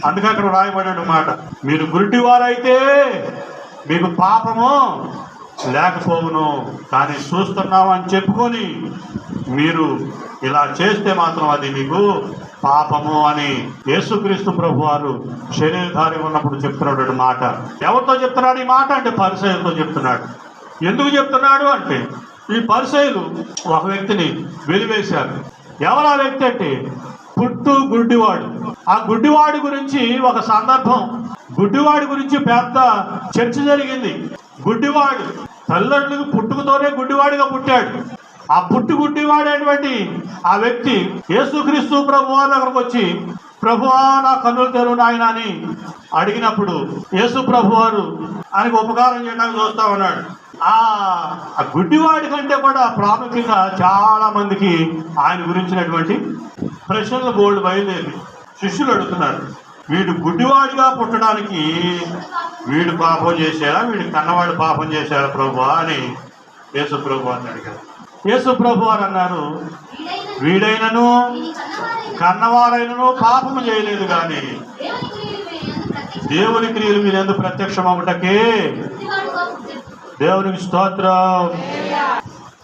అందుకే అక్కడ రాయబడిన మాట, మీరు గురిటివారైతే మీకు పాపము లేకపోవును, కానీ చూస్తున్నామని చెప్పుకొని మీరు ఇలా చేస్తే మాత్రం అది మీకు పాపము అని యేసుక్రీస్తు ప్రభు వారు శరీరధారి ఉన్నప్పుడు చెప్తున్నాడు మాట. ఎవరితో చెప్తున్నాడు ఈ మాట అంటే పరిసయ్యులతో చెప్తున్నాడు. ఎందుకు చెప్తున్నాడు అంటే, ఈ పరిసయ్యులు ఒక వ్యక్తిని వెలివేశారు. ఎవరు ఆ వ్యక్తి అంటే పుట్టు గుడ్డివాడు. ఆ గుడ్డివాడి గురించి ఒక సందర్భం, గుడ్డివాడి గురించి పెద్ద చర్చ జరిగింది. గుడ్డివాడు తల్లిదండ్రులకు పుట్టుకతోనే గుడ్డివాడిగా పుట్టాడు. ఆ గుడ్డివాడైనటువంటి ఆ వ్యక్తి యేసుక్రీస్తు ప్రభు వారి దగ్గరకు వచ్చి, ప్రభువా నా కన్నులు తెరువు నాయన అని అడిగినప్పుడు యేసు ప్రభు వారు ఆయనకు ఉపకారం చేయడానికి చూస్తా ఉన్నాడు. ఆ గుడ్డివాడి కంటే కూడా ప్రాముఖ్యంగా చాలా మందికి ఆయన గురించినటువంటి ప్రశ్నలు బోల్డ్ బయలుదేరి శిష్యులు అడుగుతున్నారు, వీడు గుడ్డివాడిగా పుట్టడానికి వీడు పాపం చేశారా, వీడు కన్నవాడు పాపం చేశారా ప్రభువా అని యేసు ప్రభు వారిని అడిగారు. యేసు ప్రభు వారు అన్నారు, వీడైనను కన్నవారైనను పాపము చేయలేదు, కానీ దేవుని క్రియలు మీరు ఎందుకు ప్రత్యక్షమవుటకే దేవునికి స్తోత్రం.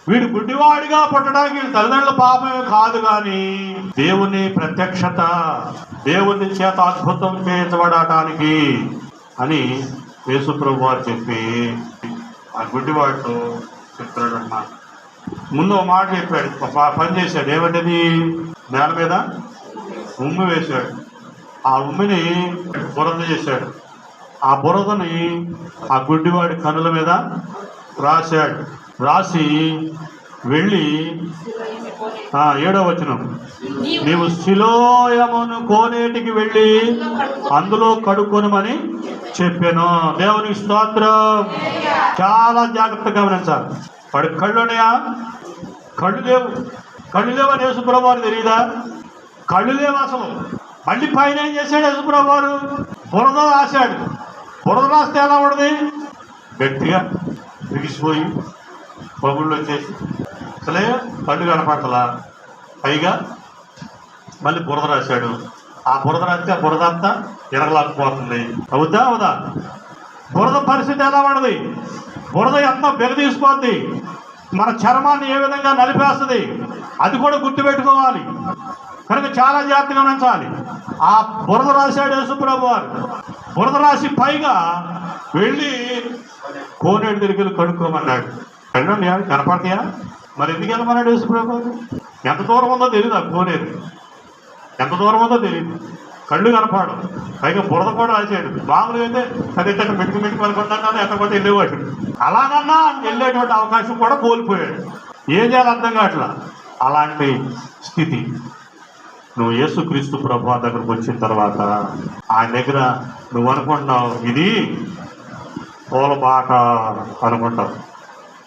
వీడు గుడ్డివాడిగా పుట్టడానికి తల్లిదండ్రుల పాపమే కాదు, కానీ దేవుని ప్రత్యక్షత, దేవుని చేత అద్భుతం చేయించబడటానికి అని యేసు ప్రభు వారు చెప్పి ఆ గుడ్డివాడితో చెప్తున్నాడు అన్నమాట. ముందు ఒక మాట చెప్పాడు, పని చేశాడు. ఏమంటది? నేల మీద ఉమ్మి వేశాడు. ఆ ఉమ్మిని బురద చేశాడు. ఆ బురదని ఆ గుడ్డివాడి కన్నుల మీద రాశాడు. రాసి వెళ్ళి 7వ వచనం, నీవు సిలోయమును కోనేటికి వెళ్ళి అందులో కడుక్కొనమని చెప్పాను. దేవునికి స్తోత్రం. చాలా జాగ్రత్తగా గమనించాలి. వాడి కళ్ళున్నాయా? కళ్ళు లేవు అని యేసుప్రభు వారు తెలియదా? కళ్ళు లేవు అసలు. మళ్ళీ పైన ఏం చేశాడు యేసుప్రభు వారు? బురద రాశాడు. బురద రాస్తే ఎలా ఉండదు? గట్టిగా బిగిసిపోయి పగుళ్ళు వచ్చేసి అసలే కళ్ళు కనపడతలా. పైగా మళ్ళీ బురద రాశాడు. ఆ బురద రాస్తే ఆ బురద అంతా ఎరగలాకపోతుంది. అవుదా? బురద పరిస్థితి ఎలా ఉండదు? బురద ఎంత బెగదీసిపోద్ది, మన చర్మాన్ని ఏ విధంగా నలిపేస్తుంది, అది కూడా గుర్తుపెట్టుకోవాలి. కనుక చాలా జాగ్రత్తగా గమనించాలి. ఆ బురద రాశాడు యేసుప్రభు వారు. బురద రాసి పైగా వెళ్ళి కోనేటి దగ్గరికి కడుక్కోమన్నాడు. కనపడతాయా? మరి ఎందుకు వెళ్ళమన్నాడు యేసుప్రభు వారు? ఎంత దూరం ఉందో తెలియదు. ఆ కోనేరు ఎంత దూరం ఉందో తెలియదు. కళ్ళు కనపడడం, పైగా బురద కూడా రాశాడు. మామూలుగా అయితే అది మెట్టుకు అనుకుంటున్నాను, ఎక్కడిపోతే వెళ్ళేవాడు. అలాగన్నా వెళ్ళేటువంటి అవకాశం కూడా కోల్పోయాడు. ఏం చేయాలి అర్థం కావట్లా. అలాంటి స్థితి. నువ్వు యేసుక్రీస్తు ప్రభు దగ్గరకు వచ్చిన తర్వాత ఆయన దగ్గర నువ్వు అనుకుంటున్నావు ఇది పూల బాట అనుకుంటావు.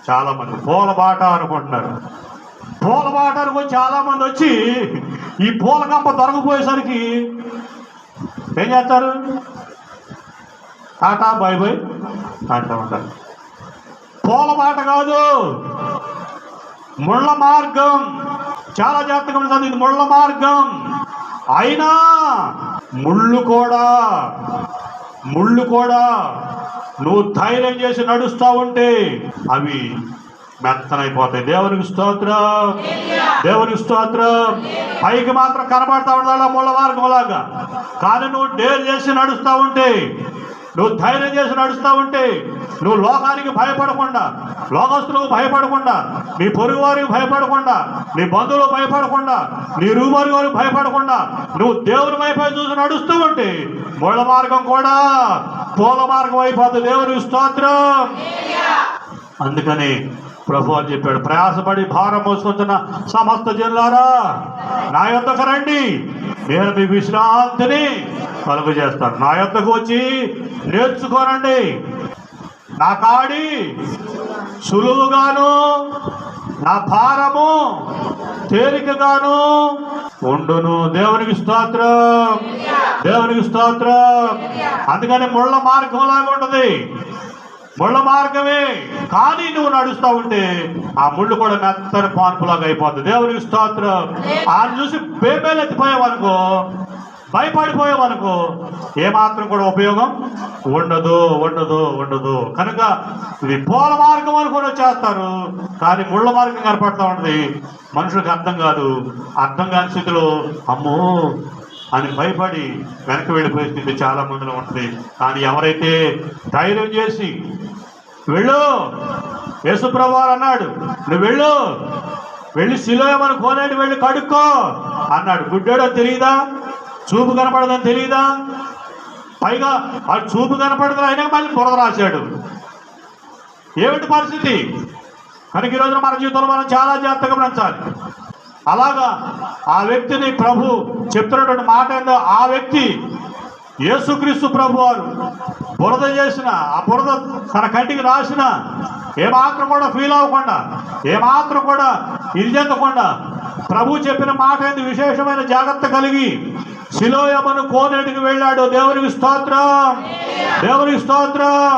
చాలామంది పూల బాట అనుకుంటున్నారు. పూల బాట అనుకుని చాలామంది వచ్చి ఈ పూల కంప దొరకపోయేసరికి ఏం చేస్తారు? టాటా బై బై అంటూ ఉంటారు. పూల బాట కాదు, ముళ్ళ మార్గం. చాలా జాగ్రత్తగా ఉంటుంది. ఇది ముళ్ళ మార్గం. అయినా ముళ్ళు కూడా నువ్వు ధైర్యం చేసి నడుస్తూ ఉంటే అవి మెత్తనైపోతాయి. దేవునికి స్తోత్రం. పైకి మాత్రం కనబడతా ఉండాలి ముళ్ళ మార్గం లాగా, కానీ నువ్వు డేర్ చేసి నడుస్తూ ఉంటే, నువ్వు ధైర్యం చేసి నడుస్తూ ఉంటే, నువ్వు లోకానికి భయపడకుండా, లోకస్తులకు భయపడకుండా, నీ పొరుగు వారికి భయపడకుండా, నీ బంధువులు భయపడకుండా, నీ రూమరి వారికి భయపడకుండా నువ్వు దేవుని వైపు చూసి నడుస్తూ ఉంటే ముళ్ళ మార్గం కూడా పూల మార్గం అయిపోతుంది. దేవునికి స్తోత్రం. అందుకని ప్రభు అని చెప్పాడు, ప్రయాసపడి భారం మోసుకుంటున్న సమస్త జనులారా నా యొద్దకు రండి, నేను మీ విశ్రాంతిని కలుగు చేస్తాను. నా యొద్దకు వచ్చి నేర్చుకోనండి, నా కాడి సులువుగాను నా భారము తేలికగాను ఉండును. దేవునికి స్తోత్రం. అందుకని ముళ్ళ మార్గం లాగా ఉంటుంది. ముళ్ళ మార్గమే, కానీ నువ్వు నడుస్తూ ఉంటే ఆ ముళ్ళు కూడా మెత్తని పాన్పులాగా అయిపోతుంది. దేవునికి స్తోత్రం. ఆయన చూసి బేబేలు ఎత్తిపోయావనుకో భయపడిపోయామనుకో ఏమాత్రం కూడా ఉపయోగం ఉండదు ఉండదు ఉండదు. కనుక ఇది పూల మార్గం అనుకుని వచ్చేస్తారు, కానీ ముళ్ళ మార్గం కనపడుతూ ఉంటుంది. మనుషులకు అర్థం కాదు. అర్థం కాని స్థితిలో అమ్మో అని భయపడి వెనక్కి వెళ్ళిపోయే స్థితి చాలా మందిలో ఉంటుంది. కానీ ఎవరైతే ధైర్యం చేసి వెళ్ళు, యేసుప్రభు వారు అన్నాడు, నువ్వు వెళ్ళి సిలోయమని కోనేటి వెళ్ళి కడుక్కో అన్నాడు. గుడ్డోడో తెలియదా? చూపు కనపడదని తెలియదా? పైగా వాడు చూపు కనపడదు అయినా మళ్ళీ బురద రాశాడు. ఏమిటి పరిస్థితి? కనుక ఈ రోజున మన జీవితంలో మనం చాలా జాగ్రత్తగా గమనించాలి. అలాగా ఆ వ్యక్తిని ప్రభు చెప్తున్నటువంటి మాట ఏందో, ఆ వ్యక్తి యేసుక్రీస్తు ప్రభు వారు బురద చేసిన ఆ బురద తన కంటికి రాసిన ఏమాత్రం కూడా ఫీల్ అవ్వకుండా, ఏమాత్రం కూడా ఇది చెందకుండా ప్రభు చెప్పిన మాట ఏంది విశేషమైన జాగ్రత్త కలిగి సిలోయమను కోనేటికి వెళ్ళాడు. దేవునికి స్తోత్రం, దేవునికి స్తోత్రం.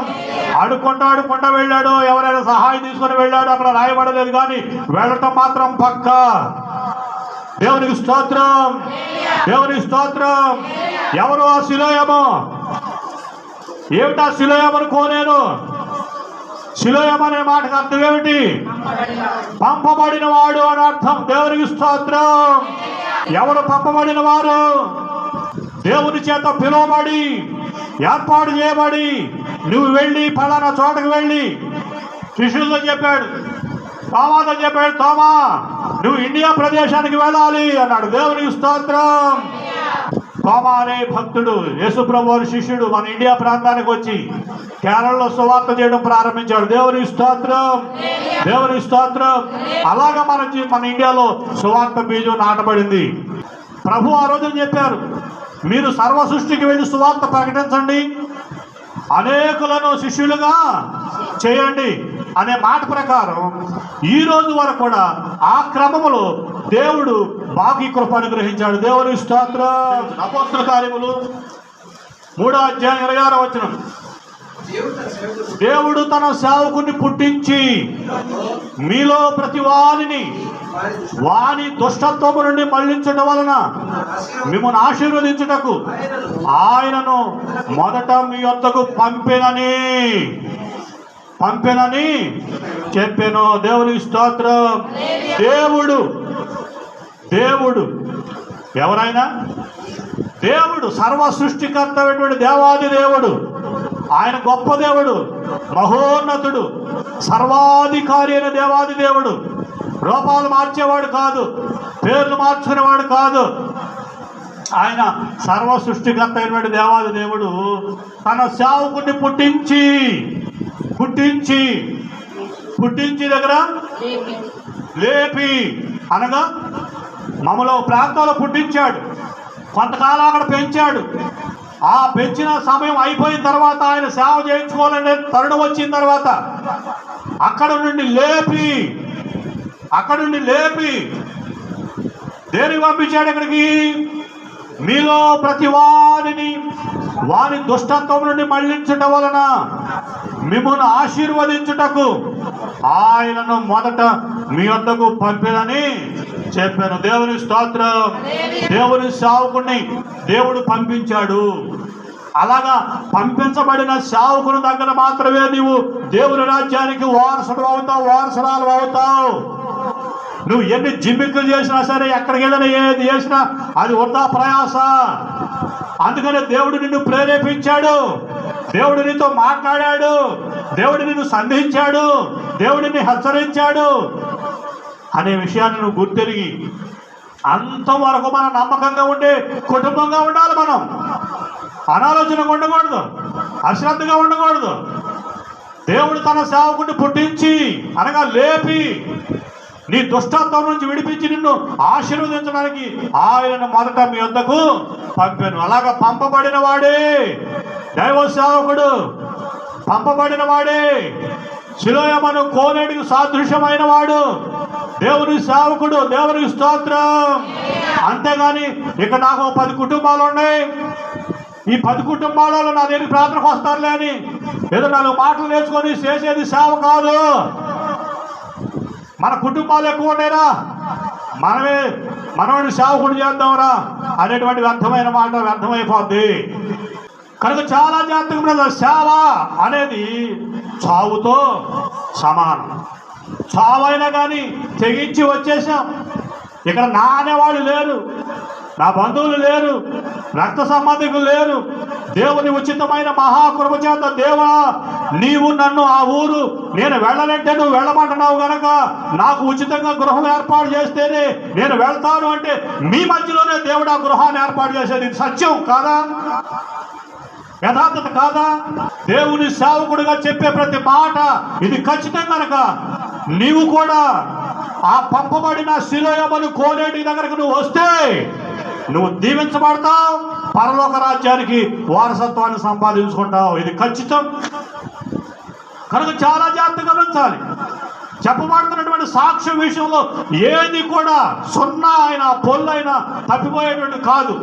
అడుక్కుంటా వెళ్ళాడు. ఎవరైనా సహాయం తీసుకొని వెళ్ళాడు, అక్కడ రాయబడలేదు, కానీ వెళ్ళటం మాత్రం పక్కా. దేవునికి స్తోత్రం, దేవునికి స్తోత్రం. ఎవరు ఆ సిలోయము? ఏమిటా సిలోయమను కోనేరు? సిలోయం అనే మాటకు అర్థం ఏమిటి? పంపబడిన వాడు అని అర్థం. దేవునికి స్తోత్రం. ఎవరు పంపబడిన వారు? దేవుని చేత పిలువబడి ఏర్పాటు చేయబడి నువ్వు వెళ్ళి ఫలానా చోటకు వెళ్ళి శిష్యులతో చెప్పాడు, తోమాతో చెప్పాడు, తోమా నువ్వు ఇండియా ప్రదేశానికి వెళ్ళాలి అన్నాడు. దేవునికి స్తోత్రం. తోమా అనే భక్తుడు యేసుప్రభు వారి శిష్యుడు మన ఇండియా ప్రాంతానికి వచ్చి కేరళలో సువార్త చేయడం ప్రారంభించాడు. దేవునికి స్తోత్రం, దేవునికి స్తోత్రం. అలాగా మన ఇండియాలో సువార్త బీజం నాటబడింది. ప్రభు ఆ రోజున చెప్పారు, మీరు సర్వ సృష్టికి వెళ్ళి సువార్త ప్రకటించండి, అనేకులను శిష్యులుగా చేయండి అనే మాట ప్రకారం ఈ రోజు వరకు కూడా ఆ క్రమములో దేవుడు బాకీ కృప అనుగ్రహించాడు. దేవునికి స్తోత్రం. అపోస్తల కార్యములు 3వ అధ్యాయం 26వ వచనం. దేవుడు తన సేవకుని పుట్టించి మీలో ప్రతి వాని దుష్టత్వము నుండి మళ్లించడం వలన మిమ్మల్ని ఆశీర్వదించుటకు ఆయనను మొదట మీ వద్దకు పంపెనని చెప్పాను. దేవునికి స్తోత్రం. దేవుడు ఎవరైనా దేవుడు సర్వ సృష్టికర్త అయినటువంటి దేవాది దేవుడు. ఆయన గొప్ప దేవుడు, మహోన్నతుడు, సర్వాధికారి అయిన దేవాది దేవుడు. రూపాలు మార్చేవాడు కాదు, పేర్లు మార్చుకునేవాడు కాదు. ఆయన సర్వ సృష్టికర్త అయినటువంటి దేవాది దేవుడు తన సేవకుని పుట్టించి దగ్గర లేపి, అనగా మమ్మలో ప్రాంతంలో పుట్టించాడు, కొంతకాలం అక్కడ పెంచాడు. ఆ పెంచిన సమయం అయిపోయిన తర్వాత ఆయన సేవ చేయించుకోవాలనే తరుణం వచ్చిన తర్వాత అక్కడ నుండి లేపి దేనికి పంపించాడు? ఇక్కడికి మీలో ప్రతి వాని దుష్టత్వం నుండి మళ్లించటం వలన మిమ్మల్ని ఆశీర్వదించుటకు ఆయనను మొదట మీ వద్దకు పంపినని చెప్పాను. దేవుని స్తోత్రం. దేవుని సేవకుని దేవుడు పంపించాడు. అలాగా పంపించబడిన సేవకుని దగ్గర మాత్రమే నీవు దేవుని రాజ్యానికి వారసురాలు అవుతావు. నువ్వు ఎన్ని జిమ్మిక్కులు చేసినా సరే, ఎక్కడికి వెళ్ళినా ఏది చేసినా అది వృధా ప్రయాస. అందుకనే దేవుడు నిన్ను ప్రేరేపించాడు, దేవుడు నీతో మాట్లాడాడు, దేవుడు నిన్ను సంధించాడు, దేవుడిని హెచ్చరించాడు అనే విషయాన్ని నువ్వు గుర్తెరిగి అంతవరకు మనం నమ్మకంగా ఉండే కుటుంబంగా ఉండాలి. మనం అనాలోచనగా ఉండకూడదు, అశ్రద్ధగా ఉండకూడదు. దేవుడు తన సేవకుని పుట్టించి, అనగా లేపి, నీ దుష్టత్వం నుంచి విడిపించి నిన్ను ఆశీర్వదించడానికి ఆయనను మొదట మీ వద్దకు పంపాను. అలాగా పంపబడిన వాడే దైవ సేవకుడు, పంపబడిన వాడే సిలోయమను కోనేటికి సాదృశ్యమైన వాడు దేవుని సేవకుడు. దేవునికి స్తోత్రం. అంతేగాని ఇక్కడ నాకు 10 కుటుంబాలు ఉన్నాయి, ఈ 10 కుటుంబాలలో నా దగ్గర ప్రార్థనకు వస్తారులే అని ఏదో 4 మాటలు నేర్చుకొని చేసేది సేవ కాదు. మన కుటుంబాలు ఎక్కువ ఉండేరా, మనమే మనవాడిని సేవకుడు చేద్దాంరా అనేటువంటి వ్యర్థమైన మాట వ్యర్థమైపోద్ది. కనుక చాలా జాగ్రత్తగా సేవ అనేది చావుతో సమానం. చావైనా కానీ తెగించి వచ్చేసాం. ఇక్కడ నా అనేవాళ్ళు లేరు, నా బంధువులు లేరు, రక్త సంబంధికులు లేరు. దేవుని ఉచితమైన మహాకృప చేత దేవా నీవు నన్ను ఆ ఊరు నేను వెళ్ళాలంటే నువ్వు వెళ్ళమంటున్నావు కనుక నాకు ఉచితంగా గృహం ఏర్పాటు చేస్తేనే నేను వెళ్తాను అంటే మీ మధ్యలోనే దేవుడు ఆ గృహాన్ని ఏర్పాటు చేసేది. ఇది సత్యం కాదా? యథార్థత కాదా? దేవుని సేవకుడిగా చెప్పే ప్రతి మాట ఇది ఖచ్చితం కనుక నీవు కూడా ఆ పంపబడిన శిలోయమను కోనేటి దగ్గరకు నువ్వు వస్తే నువ్వు దీవించబడతావు, పరలోక రాజ్యానికి వారసత్వాన్ని సంపాదించుకుంటావు. ఇది ఖచ్చితం. కనుక చాలా జాగ్రత్తగా గమనించాలి. చెప్పబడుతున్నటువంటి సాక్ష్యం విషయంలో ఏది కూడా సున్నా అయినా పొల్లైనా తప్పిపోయేటువంటి కాదు.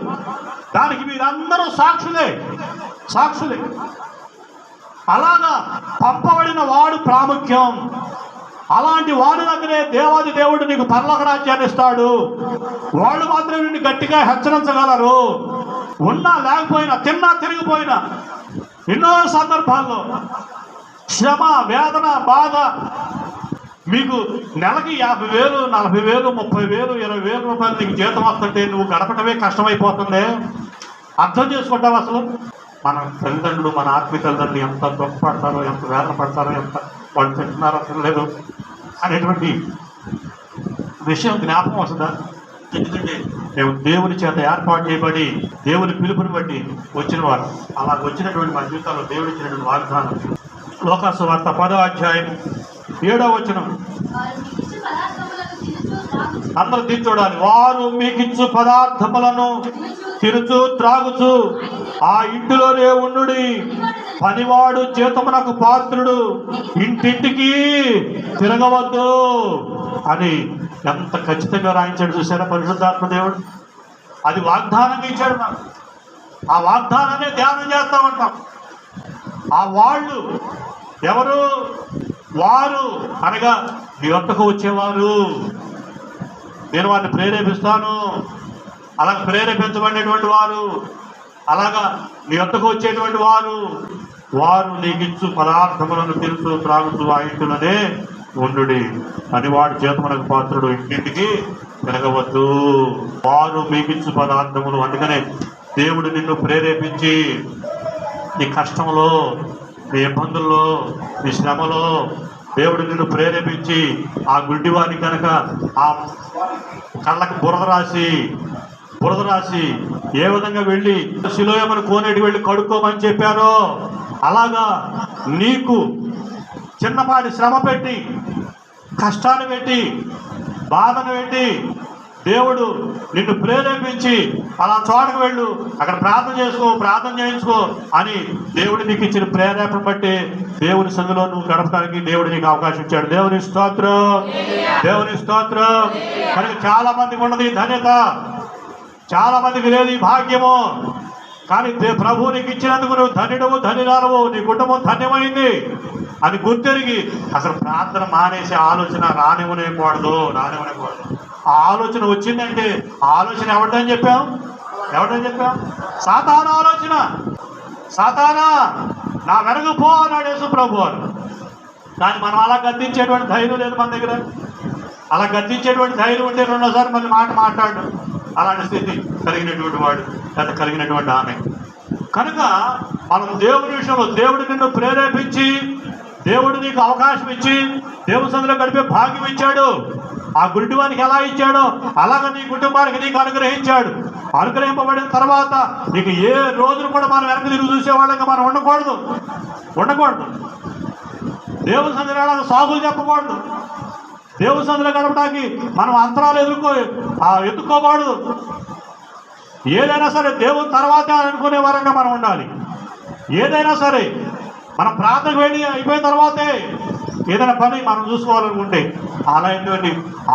దానికి మీరందరూ సాక్షులే. అలాగా పంపబడిన వాడు ప్రాముఖ్యం. అలాంటి వాడి దగ్గరే దేవాది దేవుడు నీకు పరలోక రాజ్యాన్ని ఇస్తాడు. వాళ్ళు మాత్రం నిన్ను గట్టిగా హెచ్చరించగలరు. ఉన్నా లేకపోయినా, తిన్నా తిరిగిపోయినా, ఎన్నో సందర్భాల్లో శ్రమ, వేదన, బాధ, మీకు నెలకి 50,000, 40,000, 30,000, 20,000 రూపాయలు నీకు జీతం వస్తుంటే నువ్వు గడపటమే కష్టమైపోతుంది. అర్థం చేసుకుంటావు అసలు మన తల్లిదండ్రులు, మన ఆత్మీయ తల్లిదండ్రులు ఎంత దుఃఖపడతారో, ఎంత వేదన పడతారో, ఎంత వాళ్ళు తింటున్నారో అసలు లేదు అనేటువంటి విషయం జ్ఞాపకం వస్తుందా? ఎందుకంటే మేము దేవుని చేత ఏర్పాటు చేయబడి దేవుని పిలుపుని బట్టి వచ్చిన వారు. అలా వచ్చినటువంటి మా జీవితాల్లో దేవుడు ఇచ్చినటువంటి వాగ్దానం. లోకాసు వార్త 10వ అధ్యాయం 7వ వచనం అందరూ తీర్చి చూడాలి. వారు మీకిచ్చు పదార్థములను తిరుచు త్రాగుచు ఆ ఇంటిలోనే ఉండుడి, పనివాడు జీతమునకు పాత్రుడు, ఇంటింటికి తిరగవద్దు అని ఎంత ఖచ్చితంగా రాయించాడు. చూసారా పరిశుద్ధాత్మ దేవుడు? అది వాగ్దానంగా ఇచ్చాడు నాకు. ఆ వాగ్దానాన్ని ధ్యానం చేస్తా ఉంటాం. ఆ వాళ్ళు ఎవరు? వారు అనగా మీ వద్దకు వచ్చేవారు. నేను వారిని ప్రేరేపిస్తాను. అలా ప్రేరేపించబడినటువంటి వారు, అలాగా మీ వద్దకు వచ్చేటువంటి వారు, వారు నీకిచ్చు పదార్థములను తిరుచు త్రాగుతూ ఆ ఇంటిలోనే ఉండుడి, అని వాడి జీతమునకు పాత్రుడు, ఇంటింటికి తిరగవద్దు. వారు మీకిచ్చు పదార్థములు. అందుకనే దేవుడు నిన్ను ప్రేరేపించి నీ కష్టంలో, నీ ఇబ్బందుల్లో, నీ శ్రమలో దేవుడు నిన్ను ప్రేరేపించి ఆ గుడ్డివాడిని కనుక ఆ కళ్ళకు బురద రాసి ఏ విధంగా వెళ్ళి శిలోయమను కోనేటి వెళ్ళి కడుక్కోమని చెప్పారో అలాగా నీకు చిన్నపాటి శ్రమ పెట్టి, కష్టాన్ని పెట్టి, బాధను పెట్టి దేవుడు నిన్ను ప్రేరేపించి అలా చోటకు వెళ్ళు, అక్కడ ప్రార్థన చేయించుకో అని దేవుడు నీకు ఇచ్చిన ప్రేరేపణ బట్టి దేవుని సందులో నువ్వు గడపడానికి దేవుడు నీకు అవకాశం ఇచ్చాడు. దేవుని స్తోత్రం. కనుక చాలా మందికి ఉన్నది ధన్యత, చాలా మందికి లేదు ఈ భాగ్యము. కానీ ప్రభువు నీకు ఇచ్చినందుకు నువ్వు ధన్యుడవు, ధన్యురాలవు, నీ కుటుంబం ధన్యమైంది అని గుర్తెరిగి అసలు ప్రార్థన మానేసే ఆలోచన రానివ్వనేకూడదు. ఆ ఆలోచన వచ్చిందంటే ఆలోచన ఎవరిదని చెప్పాం? సాతాను ఆలోచన. సాతానా నా వెనక పో అన్నాడు యేసు ప్రభు అని. కానీ మనం అలా గద్దించేటువంటి ధైర్యం లేదు మన దగ్గర. అలా గద్దించేటువంటి ధైర్యం ఉంటే రెండోసారి మళ్ళీ మాట్లాడు. అలాంటి స్థితి కలిగినటువంటి వాడు, లేదా కలిగినటువంటి ఆమె. కనుక మనం దేవుని విషయంలో దేవుడు నిన్ను ప్రేరేపించి, దేవుడు నీకు అవకాశం ఇచ్చి దేవుని సందులో గడిపే భాగ్యం ఇచ్చాడు. ఆ గుడ్డివానికి ఎలా ఇచ్చాడో అలాగ నీ కుటుంబానికి నీకు అనుగ్రహించాడు. అనుగ్రహింపబడిన తర్వాత నీకు ఏ రోజును కూడా మనం వెనక తిరిగి చూసేవాళ్ళంగా మనం ఉండకూడదు. దేవుని సందులో సాగులు చెప్పకూడదు. దేవుని సందులో గడపడానికి మనం అంతరాలు ఎత్తుకోకూడదు. ఏదైనా సరే దేవుని తర్వాతే అనుకునే వారంగా మనం ఉండాలి. ఏదైనా సరే మనం ప్రార్థనకు వెళ్ళి అయిపోయిన తర్వాతే ఏదైనా పని మనం చూసుకోవాలనుకుంటే అలాంటి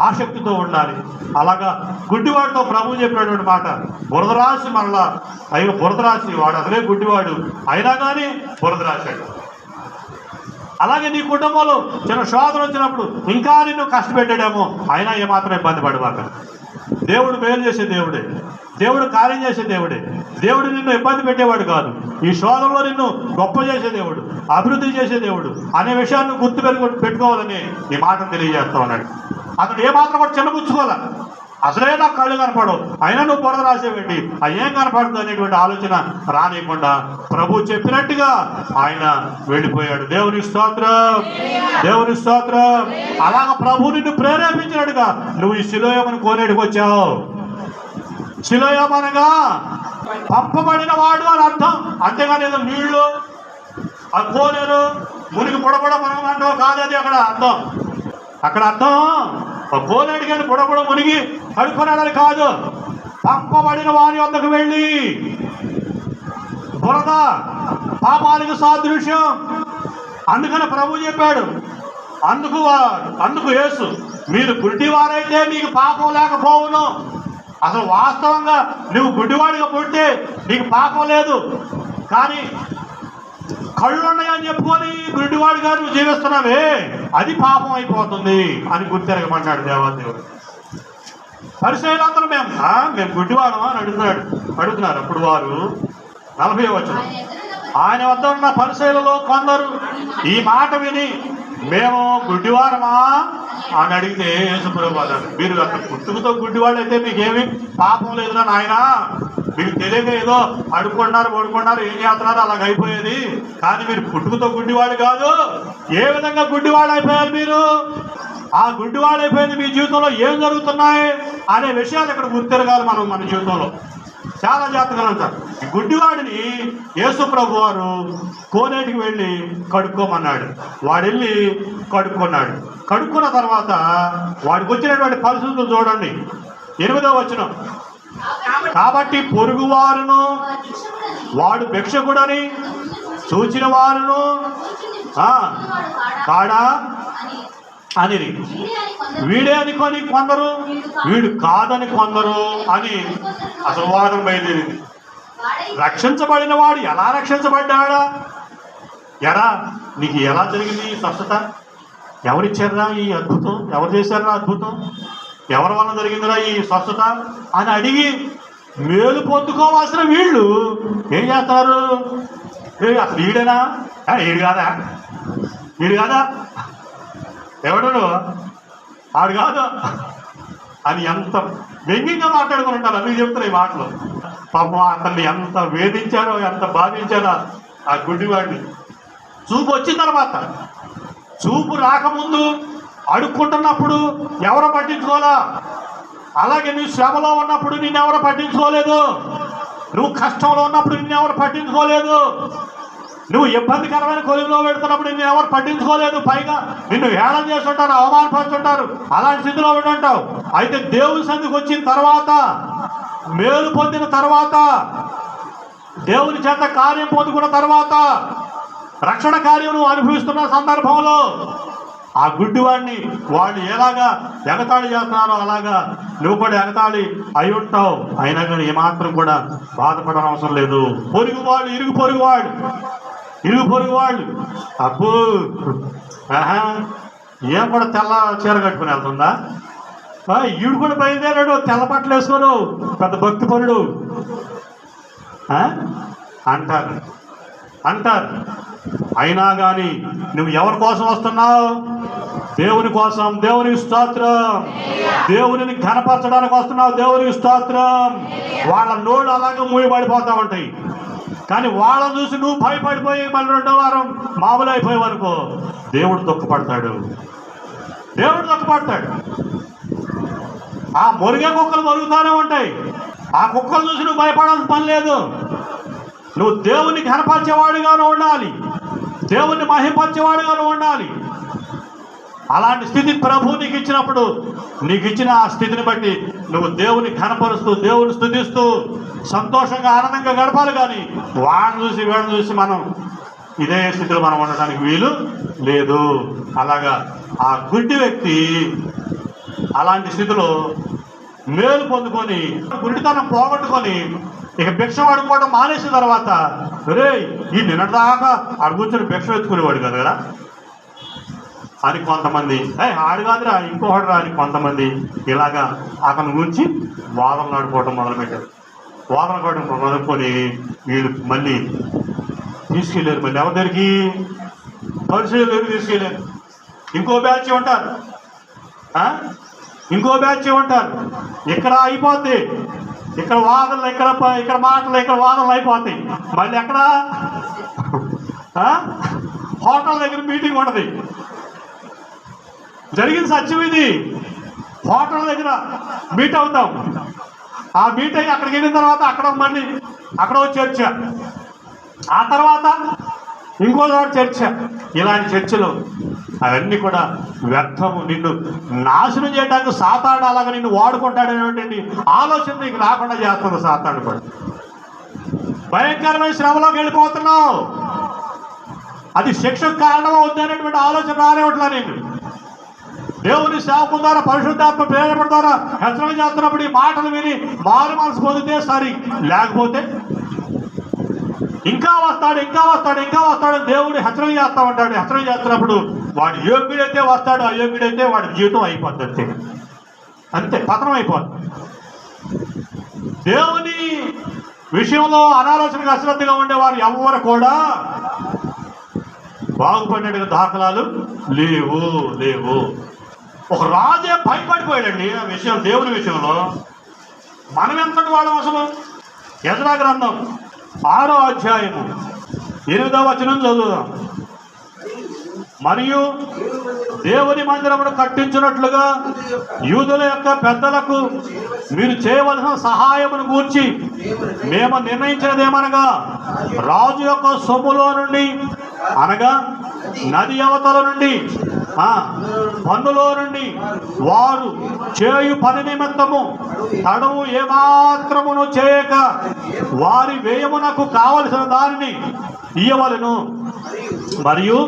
ఆసక్తితో ఉండాలి. అలాగా గుడ్డివాడితో ప్రభువు చెప్పినటువంటి మాట, బురద రాసి మళ్ళా బురద రాసి వాడు అసలే గుడ్డివాడు అయినా కానీ బురద రాశాడు. అలాగే నీ కుటుంబంలో చిన్న శోధన వచ్చినప్పుడు ఇంకా నిన్ను కష్టపెట్టాడేమో, అయినా ఏమాత్రం ఇబ్బంది పడబాక. దేవుడు మేలు చేసే దేవుడే, దేవుడు కార్యం చేసే దేవుడే. దేవుడు నిన్ను ఇబ్బంది పెట్టేవాడు కాదు. ఈ శోధనలో నిన్ను గొప్ప చేసే దేవుడు, అభివృద్ధి చేసే దేవుడు అనే విషయాన్ని గుర్తు పెట్టుకోవాలని ఈ మాట తెలియజేస్తా ఉన్నాడు. అతడు ఏమాత్రం కూడా చిన్నపుచ్చుకోవాలా. అసలే నాకు కళ్ళు కనపడవు, అయినా నువ్వు బురద రాసేవేంటి, ఏం కనపడుతుంది అనేటువంటి ఆలోచన రానియకుండా ప్రభు చెప్పినట్టుగా ఆయన వెళ్ళిపోయాడు. దేవుని స్తోత్రం, దేవుని స్తోత్రం. అలాగ ప్రభు నిన్ను ప్రేరేపించినట్టుగా నువ్వు ఈ శిలోయమని కోనేటికి వచ్చావు. శిలోయమనగా పంపబడిన వాడు అని అర్థం, అంతేగాని ఏదో నీళ్లు ఆ కోనేరు మునికి బుడబుడ మనం అంటావు కాదు. అది అక్కడ అర్థం, అక్కడ అర్థం కోనేటికి వెళ్ళి బుడబుడ మునిగి కడుక్కున్నాడని కాదు. పంపబడిన వారి వద్దకు వెళ్ళి, బురద పాపానికి సాదృశ్యం. అందుకని ప్రభు చెప్పాడు, అందుకు యేసు, మీరు గుడ్డివారైతే మీకు పాపం లేకపోవును. అసలు వాస్తవంగా నువ్వు గుడ్డివాడిగా పుడితే నీకు పాపం లేదు, కానీ కళ్ళు ఉన్నాయని చెప్పుకొని గుడ్డివాడిగా నువ్వు జీవిస్తున్నావే, అది పాపం అయిపోతుంది అని గుర్తెరగమన్నాడు దేవాదేవుడు. పరిశీలందరూ మేము గుడ్డివాడమా అని అడుగుతున్నారు. అప్పుడు వారు 40వ వచనం, ఆయన వద్ద ఉన్న పరిశీలలో కొందరు ఈ మాట విని మేము గుడ్డివారమా అని అడిగితే యేసుప్రభు అన్నాడు, మీరు అక్కడ పుట్టుకతో గుడ్డివాళ్ళు అయితే మీకేమి పాపం లేదురా నాయనా, మీకు తెలియక ఏదో అడుక్కున్నారు పడుకున్నారు ఏం చేస్తున్నారు అలాగ అయిపోయేది, కానీ మీరు పుట్టుకతో గుడ్డివాడు కాదు. ఏ విధంగా గుడ్డివాడు అయిపోయారు మీరు, ఆ గుడ్డివాడు అయిపోయింది మీ జీవితంలో ఏం జరుగుతున్నాయి అనే విషయాలు ఇక్కడ గుర్తిరగాలి. మన జీవితంలో చాలా జాగ్రత్తగా ఉంటారు. గుడ్డివాడిని యేసు ప్రభు వారు కోనేటికి వెళ్ళి కడుక్కోమన్నాడు. వాడు వెళ్ళి కడుక్కున్నాడు. కడుక్కున్న తర్వాత వాడికి వచ్చినటువంటి పరిస్థితులు చూడండి. 8వ వచనం, కాబట్టి పొరుగువారును వాడు భిక్షకుడని చూచిన వారును కాడా అని వీడే అనుకొని కొందరు, వీడు కాదని కొందరు అని అసలు వాదన బయలుదేరింది. రక్షించబడిన వాడు ఎలా రక్షించబడ్డాడా, ఎరా నీకు ఎలా జరిగింది ఈ స్వస్థత, ఎవరిచ్చారా ఈ అద్భుతం, ఎవరు చేశారా అద్భుతం, ఎవరి వల్ల జరిగిందిరా ఈ స్వస్థత అని అడిగి మేలు పొందుకోవాల్సిన వీళ్ళు ఏం చేస్తారు, అసలు ఈడేనా, ఈడు కాదా, వీడు కాదా, ఎవడు ఆడు కాదు అని ఎంత వ్యంగ్యంగా మాట్లాడుకుని ఉంటారు. అవి చెప్తారు ఈ మాటలు. పాపం అతన్ని ఎంత వేధించారో, ఎంత బాధించారో ఆ గుడ్డివాడిని. చూపు వచ్చిన తర్వాత, చూపు రాకముందు అడుక్కుంటున్నప్పుడు ఎవరు పట్టించుకోవాలా, అలాగే నువ్వు శ్రమలో ఉన్నప్పుడు నిన్నెవరు పట్టించుకోలేదు, నువ్వు కష్టంలో ఉన్నప్పుడు నిన్నెవరు పట్టించుకోలేదు, నువ్వు ఇబ్బందికరమైన కొలువులో పెడుతున్నప్పుడు నిన్ను ఎవరు పట్టించుకోలేదు, పైగా నిన్ను హేళన చేస్తుంటారు, అవమానపరుస్తుంటారు, అలాంటి స్థితిలో ఉంటుంటావు. అయితే దేవుని సన్నిధికి వచ్చిన తర్వాత, మేలు పొందిన తర్వాత, దేవుని చేత కార్యం పొందుకున్న తర్వాత, రక్షణ కార్యం నువ్వు అనుభవిస్తున్న సందర్భంలో ఆ గుడ్డివాడిని వాళ్ళు ఎలాగా ఎగతాళి చేస్తున్నారో అలాగా నువ్వు కూడా ఎగతాళి అయి ఉంటావు. అయినా కానీ ఏమాత్రం కూడా బాధపడడం అవసరం లేదు. పొరుగువాడు, ఇరుగు పొరుగువాళ్ళు అబ్బో ఏం కూడా తెల్ల చీర కట్టుకుని వెళ్తుందా, ఈడు కూడా బయలుదేరాడు తెల్ల బట్టలు వేసుకోడు, పెద్ద భక్తి పరుడు అంటారు. అయినా కానీ నువ్వు ఎవరి కోసం వస్తున్నావు, దేవుని కోసం. దేవునికి స్తోత్రం. దేవునిని ఘనపరచడానికి వస్తున్నావు. దేవునికి స్తోత్రం. వాళ్ళ నోళ్ళు అలాగే మూయబడిపోతా ఉంటాయి, కానీ వాళ్ళని చూసి నువ్వు భయపడిపోయి మళ్ళీ 2వ వారం మామూలు అయిపోయేవనుకో దేవుడు దుఃఖపడతాడు. ఆ మురిగే కుక్కలు మరుగుతూనే ఉంటాయి. ఆ కుక్కలు చూసి నువ్వు భయపడాల్సిన పని లేదు. నువ్వు దేవుని ఘనపరిచేవాడుగాను ఉండాలి, దేవుణ్ణి మహింపరిచేవాడుగాను ఉండాలి. అలాంటి స్థితి ప్రభు నీకు ఇచ్చినప్పుడు, నీకు ఇచ్చిన ఆ స్థితిని బట్టి నువ్వు దేవుని ఘనపరుస్తూ, దేవుని స్తుతిస్తూ సంతోషంగా ఆనందంగా గడపాలి. కానీ వీళ్ళని చూసి మనం ఇదే స్థితిలో మనం ఉండడానికి వీలు లేదు. అలాగా ఆ గుడ్డి వ్యక్తి అలాంటి స్థితిలో మేలు పొందుకొని గుడ్డితనం పోగొట్టుకొని ఇక భిక్ష పడుకోవడం మానేసిన తర్వాత, రే ఈ నిన్నటిదాకా అడుగుతున్న భిక్ష ఎత్తుకునేవాడు కదా, అని కొంతమంది, ఆడు కాదురా ఇంకోటి రా అని కొంతమంది ఇలాగా అతని గురించి వాదనలు ఆడుకోవడం మొదలుపెట్టారు. వాదన కూడా మొదలుకొని వీళ్ళు మళ్ళీ తీసుకెళ్ళారు. మళ్ళీ ఎవరి దగ్గరికి? పరిశీలన దగ్గరికి తీసుకెళ్ళారు. ఇంకో బ్యాచ్ ఉంటారు, ఇంకో బ్యాచ్ ఉంటారు. ఇక్కడ అయిపోద్ది, ఇక్కడ వాదనలు, ఇక్కడ మాటలు, ఇక్కడ వాదనలు అయిపోతాయి. మళ్ళీ ఎక్కడ? హోటల్ దగ్గర మీటింగ్ ఉంటుంది. జరిగిన సత్యం ఇది. హోటల్ దగ్గర మీట్ అవుతాం. ఆ మీట్ అయ్యి అక్కడికి వెళ్ళిన తర్వాత అక్కడ మళ్ళీ అక్కడ చర్చ, ఆ తర్వాత ఇంకో చోట చర్చ. ఇలాంటి చర్చలు అవన్నీ కూడా వ్యర్థము. నిన్ను నాశనం చేయడానికి సాతాడు అలాగా నిన్ను వాడుకుంటాడనేటువంటి ఆలోచన నీకు రాకుండా చేస్తుంది సాతాడు కూడా. భయంకరమైన శ్రమలోకి వెళ్ళిపోతున్నావు, అది శిక్షకు కారణం అవుతుంది అనేటువంటి ఆలోచన రానివ్వట్లా. నేను దేవుని సేవకుల ద్వారా, పరిశుద్ధాత్మ ప్రేరణ ద్వారా హెచ్చరిక చేస్తున్నప్పుడు ఈ మాటలు విని మారు మనసు పొందితే సరి, లేకపోతే ఇంకా వస్తాడు, ఇంకా వస్తాడు, ఇంకా వస్తాడు దేవుడు హెచ్చరిక చేస్తా ఉంటాడు. హెచ్చరిక చేస్తున్నప్పుడు వాడు యోగ్యుడైతే వస్తాడు, అయోగ్యుడైతే వాడి జీవితం అయిపోద్ది. అంతే అంతే, పతనం అయిపోద్ది. దేవుని విషయంలో అనాలోచనగా అశ్రద్ధగా ఉండేవారు ఎవరు కూడా బాగుపడినట్టుగా దాఖలాలు లేవు లేవు. ఒక రాజే భయపడిపోయాడండి ఆ విషయం, దేవుని విషయంలో. మనం ఎంతటి వాళ్ళం అసలు? యెజ్రా గ్రంథం 6వ అధ్యాయము 8వ వచనం చదువుదాం. మరియు దేవుని మందిరమును కట్టించినట్లుగా యూదుల యొక్క పెద్దలకు మీరు చేయవలసిన సహాయమును గూర్చి మేము నిర్ణయించినదేమనగా, రాజు యొక్క సొమ్ములో నుండి, అనగా నది అవతల నుండి, పన్నులో నుండి వారు చేయు పని నిమిత్తము తడవు ఏమాత్రమును చేయక వారి వ్యయమునకు కావలసిన దానిని ఇయ్యవలెను. మరియు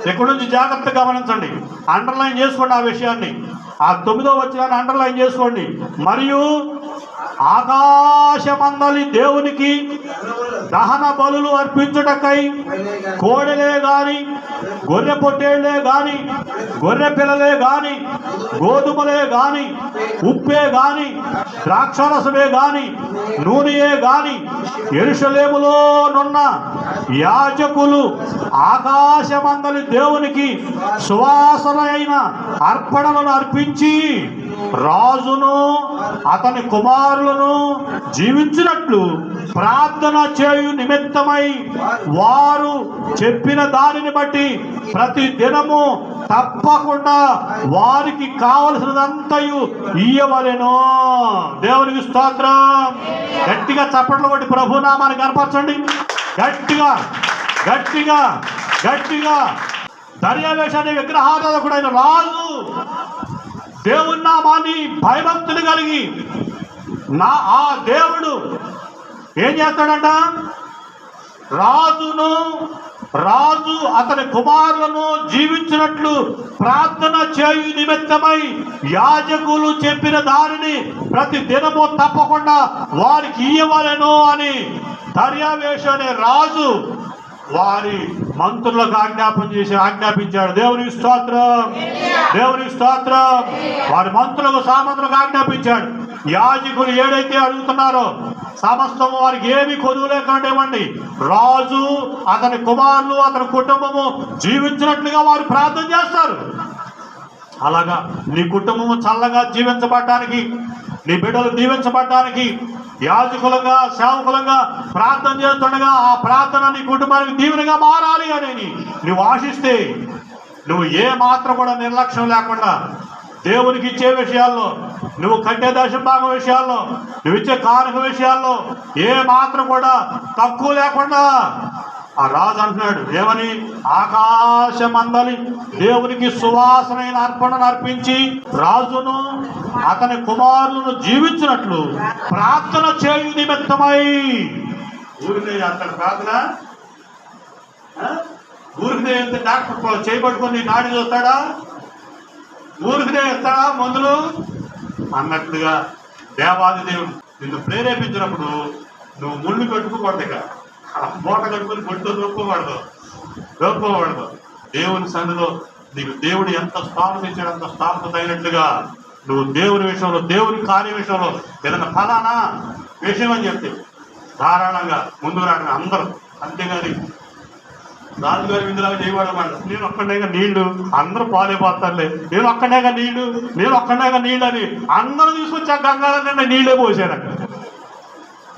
ఇక్కడ నుంచి జాగ్రత్తగా గమనించండి, అండర్లైన్ చేసుకోండి ఆ విషయాన్ని. ఆ 9వ వచనాన్ని అండర్లైన్ చేసుకోండి. మరియు ఆకాశమందలి దేవునికి దహన బలులు అర్పించుటకై కోడెలే గాని, గొర్రె పొట్టేళ్లే గాని, గొర్రె పిల్లలే గాని, గోధుమలే గాని, ఉప్పే గాని, ద్రాక్షరసమే గాని, నూనెయే గాని యెరూషలేములోనున్న యాజకులు ఆకాశమందలి దేవునికి సువాసన అయిన అర్పణలను అర్పించి రాజును అతని కుమారులను జీవించినట్లు ప్రార్థన చేయు నిమిత్తమై వారు చెప్పిన దానిని బట్టి ప్రతి దినము తప్పకుండా వారికి కావలసినదంతయు ఇయ్యవలెను. దేవునికి స్తోత్రం. గట్టిగా చప్పట్లు కొట్టి ప్రభు నామాన్ని కనపరచండి. గట్టిగా గట్టిగా గట్టిగా. దర్యావేష అనే విగ్రహారాధకుడైన రాజు దేవుని నామాన్ని భయభక్తులు కలిగి ఆ దేవుడు ఏం చేస్తాడంట? రాజు అతని కుమారులను జీవించినట్లు ప్రార్థన చేయు నిమిత్తమై యాజకులు చెప్పిన దానిని ప్రతి దినము తప్పకుండా వారికి ఇయ్యవలెను అని దర్యావేష అనే రాజు వారి మంత్రులకు ఆజ్ఞాపించాడు. దేవునికి స్తోత్రం, దేవునికి స్తోత్రం. వారి మంత్రులకు, సామంతులకు ఆజ్ఞాపించాడు. యాజకులు ఏదైతే అడుగుతున్నారో సమస్తము వారికి ఏమి కొదువు లేకుండా ఇవ్వండి. రాజు అతని కుమారులు అతని కుటుంబము జీవించినట్లుగా వారు ప్రార్థన చేస్తారు. అలాగా నీ కుటుంబము చల్లగా జీవించబడటానికి, నీ బిడ్డలు దీవించబడటానికి యాజకులంగా, సేవకులంగా ప్రార్థన చేస్తుండగా ఆ ప్రార్థన నీ కుటుంబానికి దీవెనగా మారాలి అని నువ్వు ఆశిస్తే, నువ్వు ఏ మాత్రం కూడా నిర్లక్ష్యం లేకుండా దేవునికి ఇచ్చే విషయాల్లో, నువ్వు కట్టే దశభాగం విషయాల్లో, నువ్వు ఇచ్చే కానుక విషయాల్లో ఏ మాత్రం కూడా తక్కువ లేకుండా ఆ రాజు అంటున్నాడు ఏమని? ఆకాశమందలి దేవునికి సువాసనైన అర్పణను అర్పించి రాజును అతని కుమారులను జీవించినట్లు ప్రార్థన చేయు నిమిత్తమై. ఊరికే చేస్తాడు ప్రార్థన? ఊరికే డాక్టర్ చేయబట్టుకొని నాడి చూస్తాడా? ఊరికే ఇస్తాడా మందులు అన్నట్లుగా దేవాది దేవుడు నిన్ను ప్రేరేపించినప్పుడు నువ్వు ముళ్ళు పెట్టుకోకూడదు. ఇక మూట కట్టుకుని పొట్టు రొప్పుకోకూడదు. దేవుని సన్నిధిలో నీకు దేవుడు ఎంత స్థానం ఇచ్చాడు అంత స్థానం తగినట్లుగా నువ్వు దేవుని విషయంలో, దేవుని కార్య విషయంలో ఏదైనా ఫలానా విషయం అని చెప్తే ధారాళంగా ముందుకు రావడం అందరూ. అంతేగాని రాజుగారి విందులాగా చేయబడమాట, నేను ఒక్కడేగా నీళ్లు అందరూ పాలైపోతారులే, నేను ఒక్కడేగా నీళ్లు, నేను ఒక్కడేగా నీళ్ళు అని అందరూ తీసుకొచ్చి ఆ గంగాధర నీళ్ళే పోసారు. అక్కడ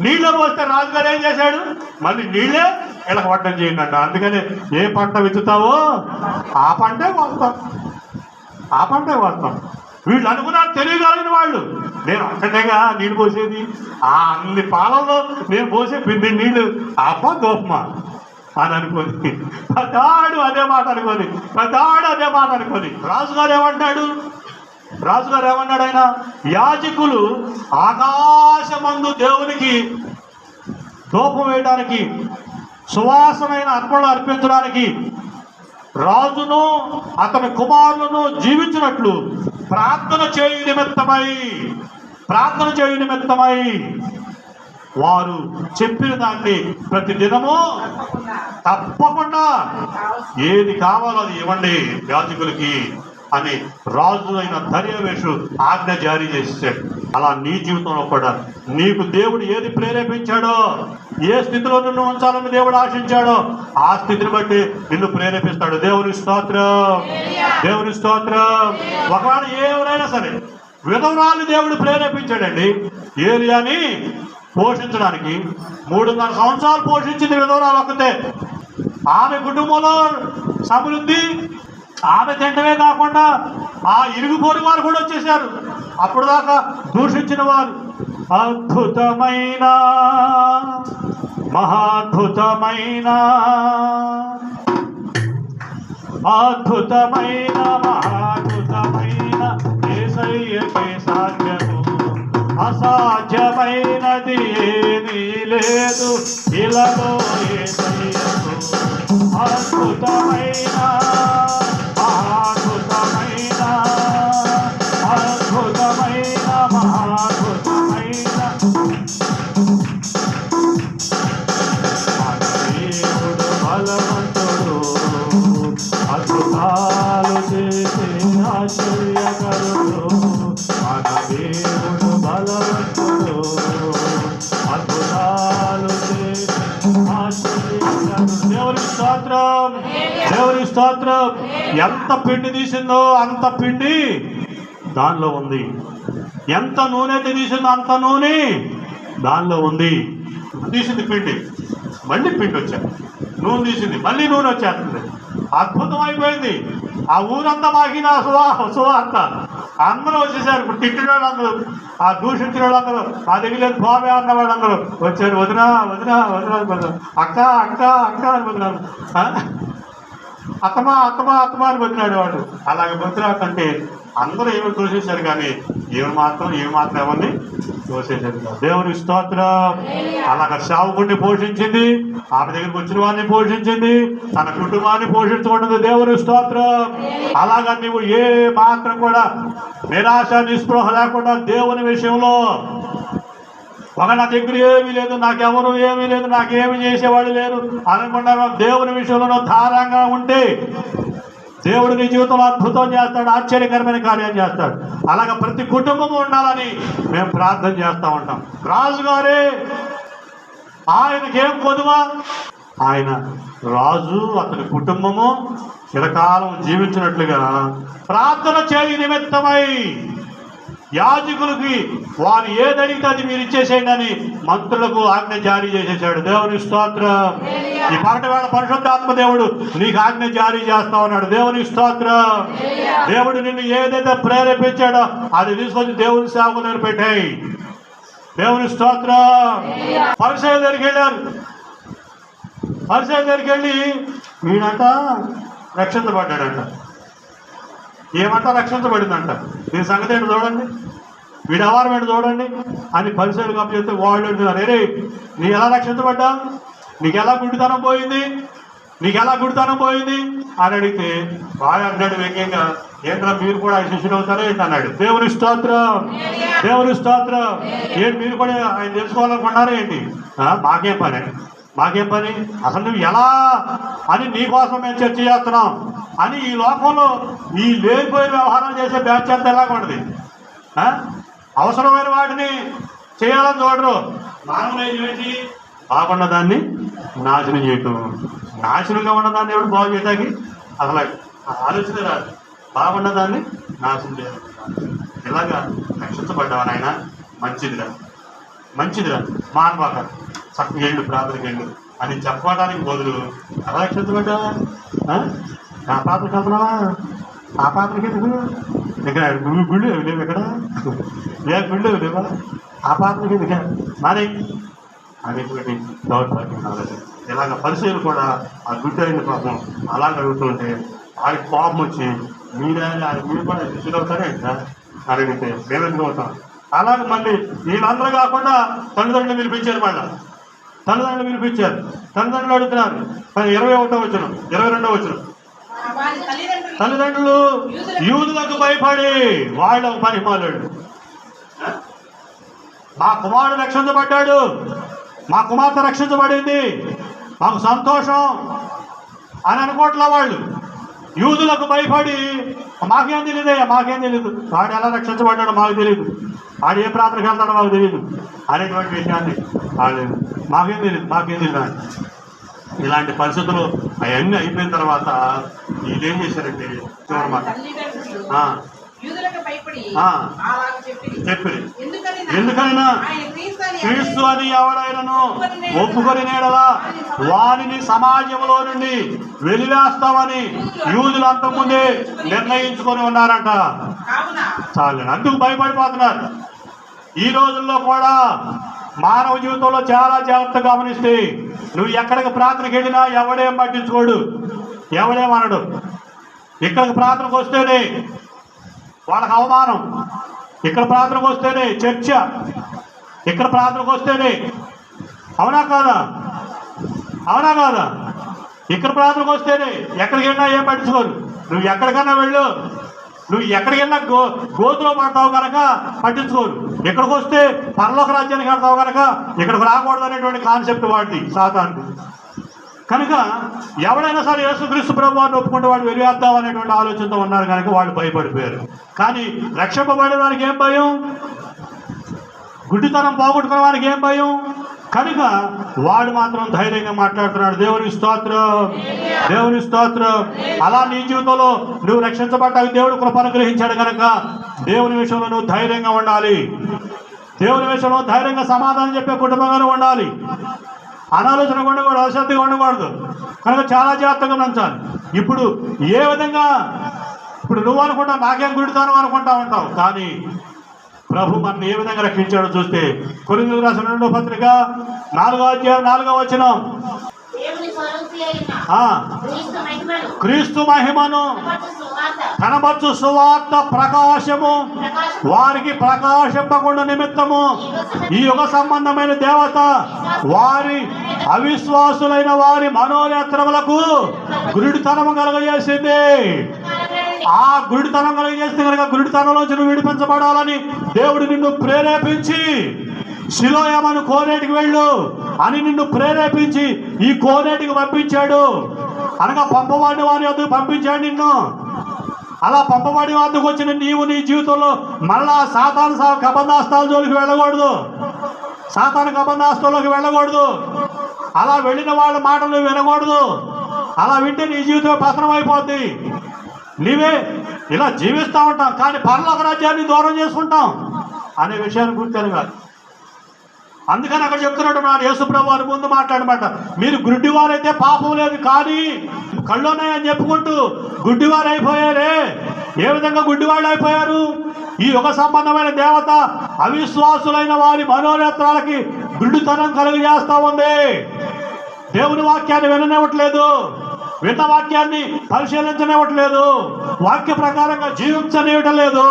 నీళ్ళే పోస్తే రాజుగారు ఏం చేశాడు, మళ్ళీ నీళ్ళే ఇలా వడ్డం చేయండి అంట. అందుకని ఏ పంట విత్తుతావో ఆ పంటే కోస్తాం, ఆ పంటే కోస్తాం. వీళ్ళు అనుకున్నారు, తెలియగలిగిన వాళ్ళు, నేను అక్కడేగా నీళ్ళు పోసేది, ఆ అన్ని పాలల్లో నేను పోసే పిండి నీళ్ళు అబ్బా గోపమా అని అనుకోని ప్రతాడు అదే మాట అనుకోని, ప్రతాడు అదే మాట అనుకోని రాజుగారు ఏమంటాడు, రాజుగారు ఏమన్నాడు, ఆయన యాజకులు ఆకాశమందు దేవునికి ధూపం వేయడానికి, సువాసనైన అర్పణలు అర్పించడానికి రాజును అతని కుమారులను జీవించినట్లు ప్రార్థన చేయు నిమిత్తమై వారు చెప్పిన దాన్ని ప్రతి దినము తప్పకుండా ఏది కావాలో అది ఇవ్వండి యాజకులకి అని రాజు అయిన దర్యావేషు ఆజ్ఞ జారీ చేసేసాడు. అలా నీ జీవితంలో కూడా నీకు దేవుడు ఏది ప్రేరేపించాడో, ఏ స్థితిలో నిన్ను ఉంచాలని దేవుడు ఆశించాడో ఆ స్థితిని బట్టి నిన్ను ప్రేరేపిస్తాడు. దేవుని స్తోత్రం, దేవుని స్తోత్రం. ఒకవేళ ఎవరైనా సరే విధవరాలు దేవుడు ప్రేరేపించాడండి ఏలియాని పోషించడానికి. 3.5 సంవత్సరాలు పోషించింది విధవరాలు ఒక్కతే. ఆమె కుటుంబంలో సమృద్ధి, ఆమె తింటమే కాకుండా ఆ ఇరుగు పొరుగు వారు కూడా వచ్చేసారు. అప్పుడు దాకా దూషించిన వారు. అద్భుతమైన మహాద్భుతమైన అద్భుతమైన మహాద్భుతమైన యేసయ్యకే సాధ్యము, అసాధ్యమైనది ఏమీ లేదు ఇలాలో యేసయ్యకు. అద్భుతమైన మహాద్భుతమైన అద్భుతమైన మహాద్భుతమైన దేవుడు బలవంతుడు, అద్భుతాలు చేసే ఆశ్చర్యకరుడు. మన దేవుడు బలవంతుడు, అద్భుతాలు చేసే ఆశ్చర్యకరుడు. దేవుని స్తోత్రం, దేవుని స్తోత్రం. ఎంత పిండి తీసిందో అంత పిండి దానిలో ఉంది, ఎంత నూనె అయితే తీసిందో అంత నూనె దానిలో ఉంది. తీసింది పిండి, మళ్ళీ పిండి వచ్చారు, నూనె తీసింది, మళ్ళీ నూనె వచ్చేస్తుంది. అద్భుతం అయిపోయింది. ఆ ఊరంతా మాకిన సువార్త అందరూ వచ్చేసారు. ఇప్పుడు తిట్టిన వాళ్ళందరూ, ఆ దూషించిన వాళ్ళందరూ, ఆ దగ్గర బాబే అన్న వాళ్ళందరూ వచ్చారు. వదినా వదినా వదినా, అక్క అక్క అక్క అని వదినాడు, అత్తమా అత్తమా అత్తమా అని వదిలాడు వాడు. అలాగే వదిలాకంటే అందరూ ఏమి తోసేశారు, కానీ ఏమి మాత్రం ఎవరిని తోసేశారు. దేవుని స్తోత్రం. అలాగ సేవకుడిని పోషించింది, ఆమె దగ్గరికి వచ్చిన వారిని పోషించింది, తన కుటుంబాన్ని పోషించుకుంటుంది. దేవుని స్తోత్రం. అలాగా నువ్వు ఏ మాత్రం కూడా నిరాశ నిస్పృహ లేకుండా దేవుని విషయంలో, ఒక నా దగ్గర ఏమీ లేదు, నాకెవరు ఏమీ లేదు, నాకేమి చేసేవాడు లేరు అనుకుండా దేవుని విషయంలో ధారంగా ఉంటే దేవుడు నీ జీవితంలో అద్భుతం చేస్తాడు, ఆశ్చర్యకరమైన కార్యం చేస్తాడు. అలాగే ప్రతి కుటుంబము ఉండాలని మేము ప్రార్థన చేస్తూ ఉంటాం. రాజుగారే ఆయనకేం కొదువా, ఆయన రాజు అతని కుటుంబము చిరకాలం జీవించినట్లుగా ప్రార్థన చేయి నిమిత్తమై యాజకులకి వారు ఏదడిగితే అది మీరు ఇచ్చేసేయండి అని మంత్రులకు ఆజ్ఞ జారీ చేసేసాడు. దేవుని స్తోత్రం. ఈ పగటి వేళ పరిశుద్ధాత్మ దేవుడు నీకు ఆజ్ఞ జారీ చేస్తా ఉన్నాడు. దేవుని స్తోత్రం. దేవుడు నిన్ను ఏదైతే ప్రేరేపించాడో అది తీసుకొచ్చి దేవుని సేవకు దగ్గర పెట్టాయి. దేవుని స్తోత్రం. పరిసయ దగ్గరికి వెళ్ళారు. పరిసయ దగ్గరికి వెళ్ళి వీడంట రక్షించబడ్డాడంట. ఏమంట రక్షించబడిందంట. దీని సంగతి ఏంటి చూడండి, వీడు అవారం ఏంటి చూడండి అని పరిసయలు కప్పు చెప్తే వాళ్ళు అంటున్నారు, రే నీ ఎలా రక్షించబడ్డా, నీకు ఎలా గుడితనం పోయింది, నీకు ఎలా గుడితనం పోయింది అని అడిగితే బాగా అన్నాడు వేగంగా, ఏంట్రా మీరు కూడా ఆయన శిష్యులు అవుతారో ఏంటి అన్నాడు. దేవుని స్తోత్రం, దేవుని స్తోత్రం. ఏంటి మీరు కూడా ఆయన తెలుసుకోవాలనుకున్నారా ఏంటి, మాకేం పని, మాకేం పని, అసలు నువ్వు ఎలా అని నీకోసం మేము చర్చ చేస్తున్నాం అని ఈ లోకంలో ఈ లేనిపోయిన వ్యవహారం చేసే బ్యాచ్ అంతా ఎలాగ ఉండదు. అవసరమైన వాటిని చేయాలని చూడరు. మానవులు ఏంటి, బాగున్న దాన్ని నాశనం చేయటం, నాశనంగా ఉన్నదాన్ని ఎవరు బాగు చేయడానికి అసలు ఆలోచన రాదు. బాగున్న దాన్ని నాశనం చేయాలి. ఇలాగా రక్షించబడ్డావా నాయన, మంచిదిరా మంచిదిరా మానవాక చక్కగా వెళ్ళు, ప్రార్థనకి వెళ్ళు అని చెప్పడానికి బదులు అలా రక్షించబడ్డావా, ఆ పాత్రకి వెళ్తున్నావా, ఆ పాత్రకి ఎందుకు, ఇక్కడ గుళ్ళు లేవు, ఇక్కడ ఏ గుళ్ళు లేవా, ఆ పాత్రకి ఎందుకు మరి అనేటువంటి దౌర్భాగ్యం కాలేదు. ఇలాగ పరిచయం కూడా ఆ గుడ్డు అయిన పాపం అలాగ అడుగుతుంటే వాడికి కోపం వచ్చి మీరు కూడా రుచిదవుతారే అని అడిగితే మేమెందుకు అవుతాం. అలాగే మళ్ళీ వీళ్ళందరూ కాకుండా తల్లిదండ్రులు పిలిపించారు. మళ్ళీ తల్లిదండ్రులు పిలిపించారు. తల్లిదండ్రులు అడుగుతున్నారు. 21వ వచనం 22వ వచనం, తల్లిదండ్రులు యూదులకు భయపడి వాళ్ళ పరిమాలాడు, మా కుమారుడు రక్షించబడ్డాడు, మా కుమార్తె రక్షించబడింది, మాకు సంతోషం అని అనుకోవట్లా. వాళ్ళు యూదులకు భయపడి మాకేం తెలియదయ్యా, మాకేం తెలియదు, వాడు ఎలా రక్షించబడ్డాడో మాకు తెలియదు, వాడు ఏ ప్రాంతానికి వెళ్తాడో మాకు తెలియదు అనేటువంటి విషయాన్ని వాళ్ళు మాకేం తెలియదు. ఇలాంటి పరిస్థితులు అవన్నీ అయిపోయిన తర్వాత వీళ్ళేం చేశారంటే చూడమాట చెప్పి ఎందుకైనా క్రీస్తు అని ఎవడైనాను ఒప్పుకొని నేడలా వారిని సమాజంలో నుండి వెలివేస్తామని యూదులు అంతకుముందే నిర్ణయించుకొని ఉన్నారంట. చాలు, అందుకు భయపడిపోతున్నారు. ఈ రోజుల్లో కూడా మానవ జీవితంలో చాలా జాగ్రత్తగా గమనిస్తే నువ్వు ఎక్కడికి ప్రార్థనకి వెళ్ళినా ఎవడేం పట్టించుకోడు, ఎవడేమనడు. ఇక్కడికి ప్రార్థనకు వస్తేనే వాళ్ళకి అవమానం, ఇక్కడ ప్రార్థనకు వస్తేనే చర్చ, ఇక్కడ ప్రార్థనకు వస్తేనే అవునా కాదా, అవునా కాదా, ఇక్కడ ప్రార్థనకు వస్తేనే ఎక్కడికి వెళ్ళినా ఏం పట్టించుకోరు. నువ్వు ఎక్కడికన్నా వెళ్ళు, నువ్వు ఎక్కడికి వెళ్ళినా గోతులో పడతావు కనుక పట్టించుకోరు. ఇక్కడికి వస్తే పరలోక రాజ్యానికి వెళ్తావు కనుక ఇక్కడికి రాకూడదు అనేటువంటి కాన్సెప్ట్ వాడిది సాతానుడు. కనుక ఎవడైనా సరే యేసుక్రీస్తు ప్రభువాన్ని ఒప్పుకుంటే వాడు వెలివేద్దాం అనేటువంటి ఆలోచనతో ఉన్నారు కనుక వాళ్ళు భయపడిపోయారు. కానీ రక్షింపబడే వారికి ఏం భయం, గుడ్డితనం పోగొట్టుకునే వారికి ఏం భయం. కనుక వాడు మాత్రం ధైర్యంగా మాట్లాడుతున్నాడు. దేవుని స్తోత్రం, దేవుని స్తోత్రం. అలా నీ జీవితంలో నువ్వు రక్షించబడ్డానికి దేవుడు కృపను గ్రహించాడు కనుక దేవుని విషయంలో నువ్వు ధైర్యంగా ఉండాలి. దేవుని విషయంలో ధైర్యంగా సమాధానం చెప్పే కుటుంబంగానే ఉండాలి. అనాలోచన ఉండకూడదు, అశ్రద్ధగా ఉండకూడదు. కనుక చాలా జాగ్రత్తగా ఉంచాలి. ఇప్పుడు ఏ విధంగా ఇప్పుడు నువ్వు అనుకుంటావు నాకేం గుడితాను అనుకుంటా ఉంటావు, కానీ ప్రభు మనల్ని ఏ విధంగా రక్షించాడో చూస్తే కొరింథీయులకు రాసిన 2వ పత్రిక 4వ అధ్యాయం 4వ వచనం, క్రీస్తు మహిమను కనబర్చు సువార్త ప్రకాశము వారికి ప్రకాశింపకుండా నిమిత్తము ఈ యుగ సంబంధమైన దేవత వారి అవిశ్వాసులైన వారి మనోనేత్రములకు గురుడితనము కలుగజేసింది. ఆ గురుడితనం కలిగజేస్తే కనుక గురుడితనంలోంచి నువ్వు విడిపించబడాలని దేవుడు నిన్ను ప్రేరేపించి సిలోయమను కోనేటికి వెళ్ళు అని నిన్ను ప్రేరేపించి ఈ కోనేటికి పంపించాడు. అనగా పంపవాడిని వారి వద్దకు పంపించాడు నిన్ను. అలా పంపబడి వద్దకు వచ్చిన నీవు నీ జీవితంలో మళ్ళా సాతాను కబంధాస్తాల జోలికి వెళ్ళకూడదు, సాతాను కబంధాస్తాల్లోకి వెళ్ళకూడదు. అలా వెళ్ళిన వాళ్ళ మాటలు వినకూడదు. అలా వింటే నీ జీవితం పతనం అయిపోద్ది. నీవే ఇలా జీవిస్తూ ఉంటాం కానీ పరలోక రాజ్యాన్ని దూరం చేసుకుంటాం అనే విషయాన్ని గుర్తెరగాలి. అందుకని అక్కడ చెప్తున్నాడు నా యేసుప్రభు వారి ముందు మాట్లాడమాట, మీరు గుడ్డివారైతే పాపం లేదు కానీ కళ్ళున్నాయని చెప్పుకుంటూ గుడ్డివారు అయిపోయారే. ఏ విధంగా గుడ్డివాళ్ళు అయిపోయారు? ఈ యుగ సంబంధమైన దేవత అవిశ్వాసులైన వారి మనోనేత్రాలకి గుడ్డితనం కలుగజేస్తూ ఉంది. దేవుని వాక్యాన్ని విననివ్వట్లేదు, విన్న వాక్యాన్ని పరిశీలించనివ్వట్లేదు, వాక్య ప్రకారంగా జీవించనివ్వటం లేదు.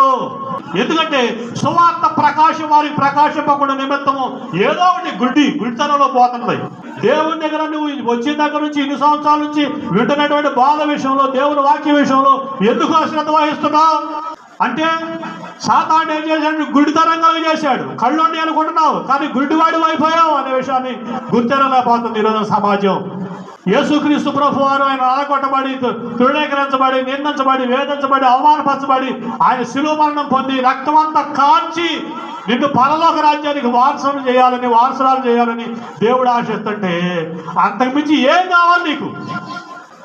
ఎందుకంటే సువార్త ప్రకాశం వారికి ప్రకాశింపకుండా నిమిత్తము ఏదో ఒకటి గుడ్డితనంలో పోతుంది. దేవుని దగ్గర నువ్వు వచ్చిన దగ్గర నుంచి ఇన్ని సంవత్సరాల నుంచి వింటున్నటువంటి బాధ విషయంలో దేవుని వాక్య విషయంలో ఎందుకు అశ్రద్ధ వహిస్తున్నావు అంటే సాతాను ఏం చేశాడు? గుడితనంగా చేశాడు. కళ్ళుండి అనుకుంటున్నావు కానీ గుడ్డివాడి అయిపోయావు అనే విషయాన్ని గుర్తెరలేకపోతుంది ఈరోజు సమాజం. యేసుక్రీస్తు ప్రభు వారు ఆయన ఆలగొట్టబడి, తృణీకరించబడి, నిందించబడి, వేధించబడి, అవమానపరచబడి, ఆయన శిలువ మరణం పొంది రక్తమంతా కాల్చి నిన్ను పరలోక రాజ్యానికి వారసురాలు చేయాలని దేవుడు ఆశిస్తుంటే అంతకుమించి ఏం కావాలి నీకు?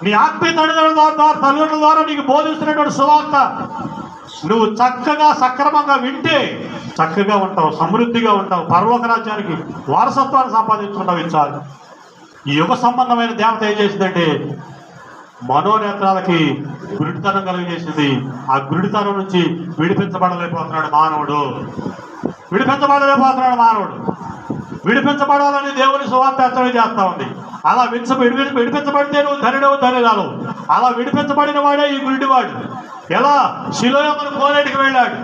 నీ ఆత్మీయ తల్లిదండ్రుల ద్వారా నీకు బోధిస్తున్నటువంటి సువార్త నువ్వు చక్కగా సక్రమంగా వింటే చక్కగా ఉంటావు, సమృద్ధిగా ఉంటావు, పరలోక రాజ్యానికి వారసత్వాన్ని సంపాదించుకుంటావు. ఇచ్చాలి. ఈ యుగ సంబంధమైన దేవత ఏం చేసిందంటే మనోనేత్రాలకి గురుడితనం కలిగజేసింది. ఆ గురుడితనం నుంచి విడిపించబడలేకపోతున్నాడు మానవుడు. విడిపించబడాలని దేవుని సువార్త హెచ్చరిక చేస్తా ఉంది. అలా విడిపించబడితే నువ్వు ధనిరాలు. అలా విడిపించబడిన వాడే ఈ గురుడివాడు. ఎలా శిలోయమును కోనేటికి వెళ్ళాడు.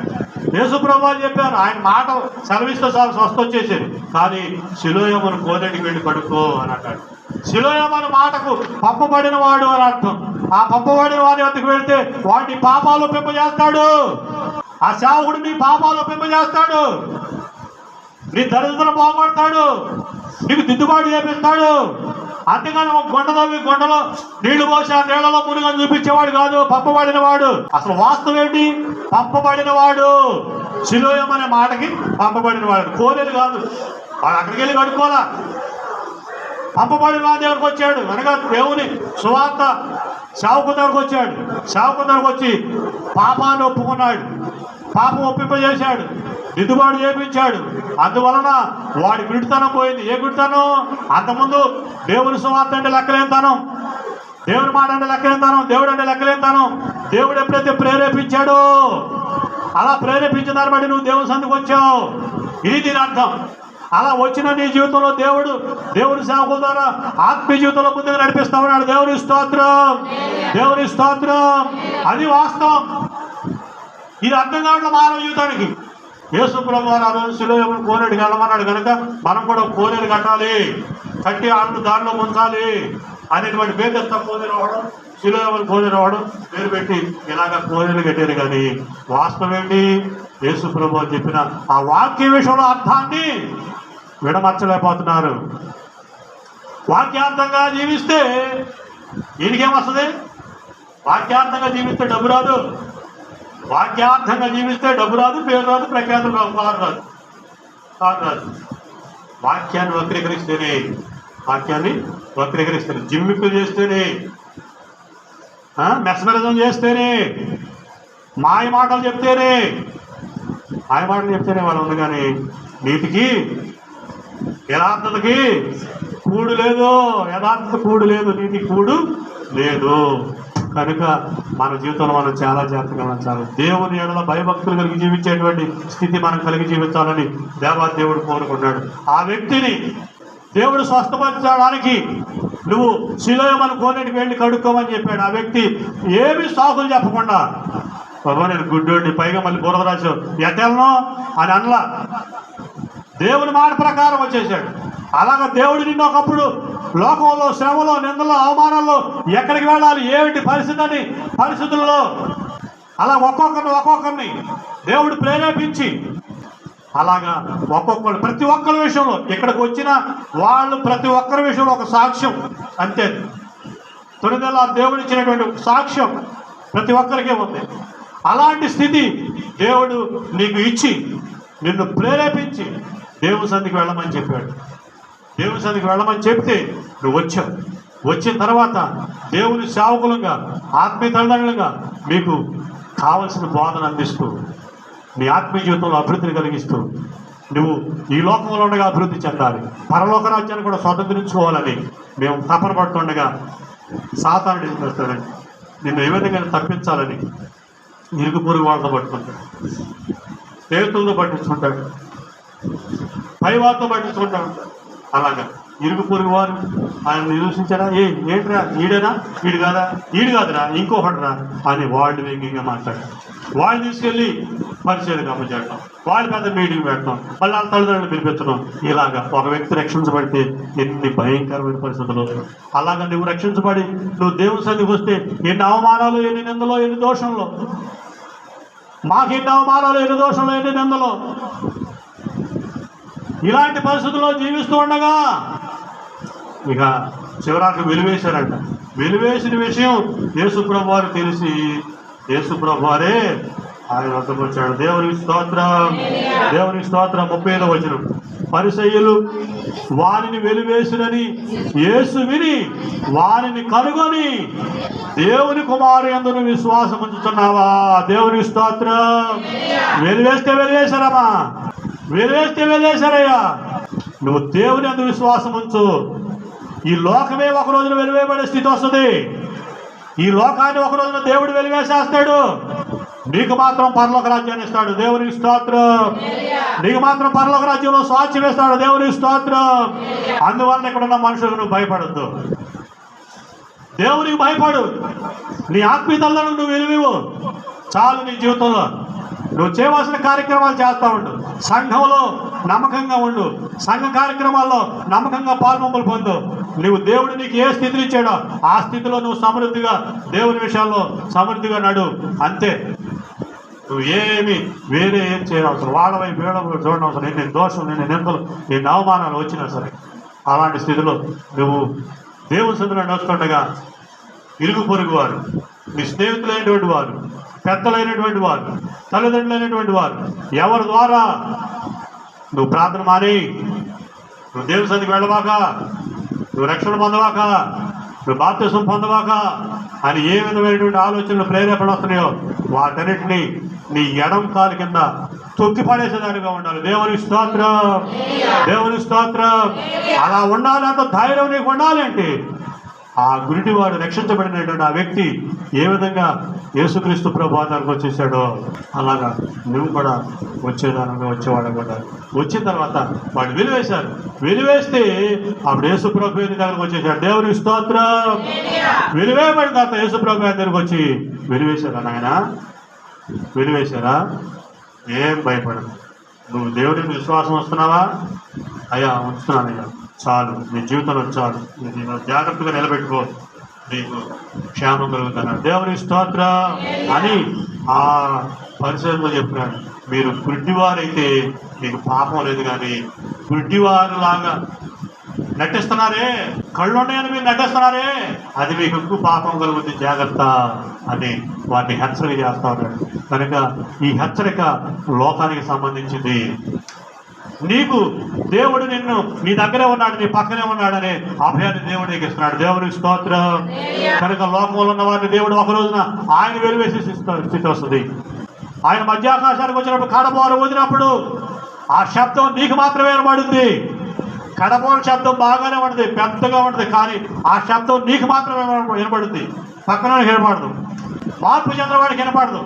యేసుప్రభు వారు చెప్పారు, ఆయన మాట సెలవిస్తే చాలా స్వస్థ వచ్చేసేది. కానీ శిలోయమును కోనేటికి వెళ్ళి పడుకో అని అంటాడు. శిలోయమను మాటకు పంపబడిన వాడు అని అర్థం. ఆ పంపబడిన వారి వద్దకు వెళ్తే వాడిని పాపాలు ఒప్పింపజేస్తాడు. ఆ సేవకుడు నీ పాపాలు ఒప్పింపజేస్తాడు. నీ దరిద్రం బాగుపడతాడు. నీకు దిద్దుబాటు చేపిస్తాడు. అంతేగాని ఒక గుండలో నీళ్లు పోసి ఆ నీళ్లలో మునిగని చూపించేవాడు కాదు పంపబడిన వాడు. అసలు వాస్తవం ఏంటి? పంపబడిన వాడు. శిలోయం అనే మాటకి పంపబడిన వాడు. కోరేది కాదు. వాడు అక్కడికి వెళ్ళి కడుక్కోవాలా. పంపబడిన వాడి దగ్గరకు వచ్చాడు అనగా దేవుని సువార్త సేవకు దగ్గరకు వచ్చాడు. సేవకు దగ్గరకు వచ్చి పాపాన్ని ఒప్పుకున్నాడు. పాపం ఒప్పింపజేశాడు, దిద్దుబాటు చేయించాడు. అందువలన వాడి గుడితనం పోయింది. ఏ గుడితనం? అంతకుముందు దేవుని సువార్త అంటే లెక్కలేనితనం, దేవుని మాట అంటే లెక్కలేనితనం, దేవుడు అంటే లెక్కలేనితనం. దేవుడు ఎప్పుడైతే ప్రేరేపించాడో అలా ప్రేరేపించిన దాన్ని బట్టి నువ్వు దేవుని సందుకు వచ్చావు. ఇది దీని అర్థం. అలా వచ్చిన నీ జీవితంలో దేవుని సేవకుల ద్వారా ఆత్మీయ జీవితంలో ముందుకు నడిపిస్తా ఉన్నాడు. దేవుని స్తోత్రం. అది వాస్తవం. ఇది అర్థం కావట్లే మానవ జీవితానికి. యేసు ప్రభు వారు ఆ రోజు శిలోయమును కోనేటికి వెళ్ళమన్నాడు కనుక మనం కూడా కోనేరు కట్టాలి, కట్టి ఆటలు దారిలో ముంచాలి అనేటువంటి బేదస్త కోనేరు అవ్వడం, శిలోయమును కోనేరు అవ్వడం పేరు పెట్టి ఇలాగ కోనేరు కట్టారు. కానీ వాస్తవం ఏంటి? యేసు ప్రభు వారు చెప్పిన ఆ వాక్య విషయంలో అర్థాన్ని విడమర్చలేకపోతున్నారు. వాక్యార్థంగా జీవిస్తే ఈయనకేమొస్తుంది? వాక్యార్థంగా జీవిస్తే డబ్బు రాదు. వాక్యార్థంగా జీవిస్తే డబ్బు రాదు, పేరు రాదు, ప్రఖ్యాతులు రాదు, కాదు రాదు. వాక్యాన్ని వక్రీకరిస్తేనే, జిమ్మిక్కులు చేస్తేనే, మెస్మరిజం చేస్తేనే, మాయ మాటలు చెప్తేనే వాళ్ళు ఉంది. కానీ నీతికి యథార్థతకి కూడు లేదు, నీతికి కూడు లేదు. కనుక మన జీవితంలో మనం చాలా జాగ్రత్తగా ఉంచాలి. దేవుని ఏడల భయభక్తులు కలిగి జీవించేటువంటి స్థితి మనం కలిగి జీవించాలని దేవుడు కోరుకున్నాడు. ఆ వ్యక్తిని దేవుడు స్వస్థపరచడానికి నువ్వు శిలోయమును కోనేటికి వెళ్ళి కడుక్కోమని చెప్పాడు. ఆ వ్యక్తి ఏమి సాకులు చెప్పకుండా, బాబా నేను గుడ్డోడిని, పైగా మళ్ళీ బురద రాశావు, ఎట్టెలను అని అనలా. దేవుని మాట ప్రకారం వచ్చేసాడు. అలాగ దేవుడు నిన్ను ఒకప్పుడు లోకంలో శ్రమలో, నిందలో, అవమానాల్లో ఎక్కడికి వెళ్ళాలి, ఏమిటి పరిస్థితుల్లో అలా ఒక్కొక్కరిని దేవుడు ప్రేరేపించి అలాగా ప్రతి ఒక్కరి విషయంలో ఇక్కడికి వచ్చిన వాళ్ళు ప్రతి ఒక్కరి విషయంలో ఒక సాక్ష్యం. అంతే. తొలిదల దేవుడు ఇచ్చినటువంటి సాక్ష్యం ప్రతి ఒక్కరికి ఉంది. అలాంటి స్థితి దేవుడు నీకు ఇచ్చి నిన్ను ప్రేరేపించి దేవుని సన్నిధికి వెళ్ళమని చెప్పాడు. దేవుని సన్నిధికి వెళ్ళమని చెప్తే నువ్వు వచ్చావు. వచ్చిన తర్వాత దేవుని సేవకులుగా, ఆత్మీయ తల్లిదండ్రులుగా మీకు కావలసిన బోధన అందిస్తూ, నీ ఆత్మీయ జీవితంలో అభివృద్ధిని కలిగిస్తూ, నువ్వు ఈ లోకంలో ఉండగా అభివృద్ధి చెందాలి, పరలోక రాజ్యాన్ని కూడా స్వతంత్రించుకోవాలని మేము తపన పడుతుండగా సాతానుడు ఏం చేస్తాడండి, నిన్ను ఏ విధంగా తప్పించాలని ఇరుగు పొరుగు వాళ్ళతో పట్టుకుంటాడు, స్నేహితులతో పట్టించుకుంటాడు, పైవారితో పట్టించుకుంటాడు. అలాగా ఇరుగు పొరుగు వారు ఆయన నిరూపించారా, ఏంట్రా ఈడేనా, ఈడు కాదురా ఇంకొకటిరా అని వాళ్ళు వ్యంగ్యంగా మాట్లాడటం, వాళ్ళు తీసుకెళ్ళి పరిచయం అప్పచేయటం, వాళ్ళు పెద్ద మీటింగ్ పెట్టడం, మళ్ళీ వాళ్ళ తల్లిదండ్రులు పిలిపించడం. ఇలాగా ఒక వ్యక్తి రక్షించబడితే ఎన్ని భయంకరమైన పరిస్థితులు. అలాగా నువ్వు రక్షించబడి నువ్వు దేవుని సన్నిధికి వస్తే ఎన్ని అవమానాలు, ఎన్ని నిందలో, ఎన్ని దోషంలో. మాకెన్ని అవమానాలు, ఎన్ని దోషాలు, ఎన్ని నిందలు. ఇలాంటి పరిస్థితుల్లో జీవిస్తూ ఉండగా ఇక చివరికి వెలివేశారంట. వెలివేసిన విషయం యేసుప్రభు వారు తెలిసి యేసుప్రభు వారే ఆయన వద్దకు వచ్చాడు. దేవునికి స్తోత్రం, దేవునికి స్తోత్రం. 35వ వచనం, పరిసయ్యులు వారిని వెలివేసినని యేసు విని వారిని కనుగొని దేవుని కుమారు యందు విశ్వాసం ఉంచుతున్నావా? దేవునికి స్తోత్రం. వెలివేస్తే వెలివేశారమ్మా, వెలివేస్తే వెలివేశారయ్యా. నువ్వు దేవుని యందు విశ్వాసం ఉంచు. ఈ లోకమే ఒక రోజున వెలివేయబడే స్థితి వస్తుంది. ఈ లోకాన్ని ఒక రోజున దేవుడు వెలివేసేస్తాడు. నీకు మాత్రం పరలోక రాజ్యాన్ని ఇస్తాడు. దేవునికి స్తోత్రం. నీకు మాత్రం పరలోక రాజ్యంలో సాక్ష్యం ఇస్తాడు. దేవునికి స్తోత్రం. అందువల్ల ఇక్కడ ఉన్న మనుషులకు నువ్వు భయపడద్దు. దేవునికి భయపడు. నీ ఆత్మీయతలను నువ్వు వెలివివు చాలు. నీ జీవితంలో నువ్వు చేయవలసిన కార్యక్రమాలు చేస్తూ ఉండు. సంఘంలో నమ్మకంగా ఉండు. సంఘ కార్యక్రమాల్లో నమ్మకంగా పాల్పొంపులు పొందు. నువ్వు దేవుడు నీకు ఏ స్థితిని ఇచ్చాడో ఆ స్థితిలో నువ్వు సమృద్ధిగా దేవుని విషయాల్లో సమృద్ధిగా నడు. అంతే. నువ్వు ఏమి వేరే ఏం చేయనవసరం. వాళ్ళ వైపు వేడవైపు చూడనవసరం. ఎన్ని దోషం, ఎన్ని నిందలు, ఎన్ని అవమానాలు వచ్చినా సరే అలాంటి స్థితిలో నువ్వు దేవుని సన్నిధిలో నడుస్తుండగా ఇరుగు పొరుగు వారు, నీ స్నేహితులైనటువంటి వారు, పెద్దలైనటువంటి వారు, తల్లిదండ్రులైనటువంటి వారు ఎవరి ద్వారా నువ్వు ప్రార్థన మాని, నువ్వు దేవుని సన్నిధికి వెళ్ళవాక, నువ్వు రక్షణ పొందవాక, నువ్వు బాప్తిసం పొందవాక అని ఏ విధమైనటువంటి ఆలోచనలు ప్రేరేపణ వస్తున్నాయో వాటన్నిటినీ నీ ఎడం కాలు కింద తొక్కి పడేసేదానిగా ఉండాలి. దేవుని స్తోత్రం, దేవుని స్తోత్రం. అలా ఉండాలి. అంత ధైర్యం నీకు ఉండాలి. అంటే ఆ గురిటివాడు రక్షించబడినటువంటి ఆ వ్యక్తి ఏ విధంగా యేసుక్రీస్తు ప్రభువానికి వచ్చేసాడో అలాగా నువ్వు కూడా వచ్చేదానంగా వచ్చేవాడు కూడా. వచ్చిన తర్వాత వాడు వెలివేశారు. వెలివేస్తే అప్పుడు యేసు ప్రభు దగ్గరకు వచ్చేసాడు. దేవుని స్తోత్రం. వెలివేయబడిన తర్వాత యేసు ప్రభు దగ్గరకు వచ్చి వెలివేశారా నాయన? వెలివేశారా? ఏం భయపడదు. నువ్వు దేవుడిని విశ్వాసం వస్తున్నావా? అయ్యా ఉంచుతున్నానయ్యా, చాలు. నీ జీవితంలో చాలు. నేను జాగ్రత్తగా నిలబెట్టుకో, నీకు క్షేమం కలుగుతున్నాడు. దేవుని స్తోత్రం అని ఆ పరిశోధనలో చెప్పినాడు. మీరు గుడ్డివారైతే మీకు పాపం లేదు, కానీ గుడ్డివారు లాగా నటిస్తున్నారే, కళ్ళు ఉన్నాయని మీరు నటిస్తున్నారే, అది మీకు ఎక్కువ పాపం కలుగుతుంది, జాగ్రత్త అని వారిని హెచ్చరిక చేస్తా ఉన్నాడు. కనుక ఈ హెచ్చరిక లోకానికి సంబంధించింది. నీకు దేవుడు నిన్ను నీ దగ్గరే ఉన్నాడు, నీ పక్కనే ఉన్నాడనే అభయాన్ని దేవుడు నీకు ఇస్తున్నాడు. దేవునికి స్తోత్రం. కనుక లోకంలో ఉన్న వారిని దేవుడు ఒక రోజున ఆయన వెలివేసి స్థితి వస్తుంది. ఆయన మధ్యాకాశానికి వచ్చినప్పుడు కడబోర ఊదినప్పుడు ఆ శబ్దం నీకు మాత్రమే వినబడింది. కడబోర శబ్దం బాగానే ఉంటుంది, పెద్దగా ఉంటుంది, కానీ ఆ శబ్దం నీకు మాత్రమే వినబడుతుంది. పక్కన వినపడదు. మార్పు చెందిన వాడికి వినపడదు.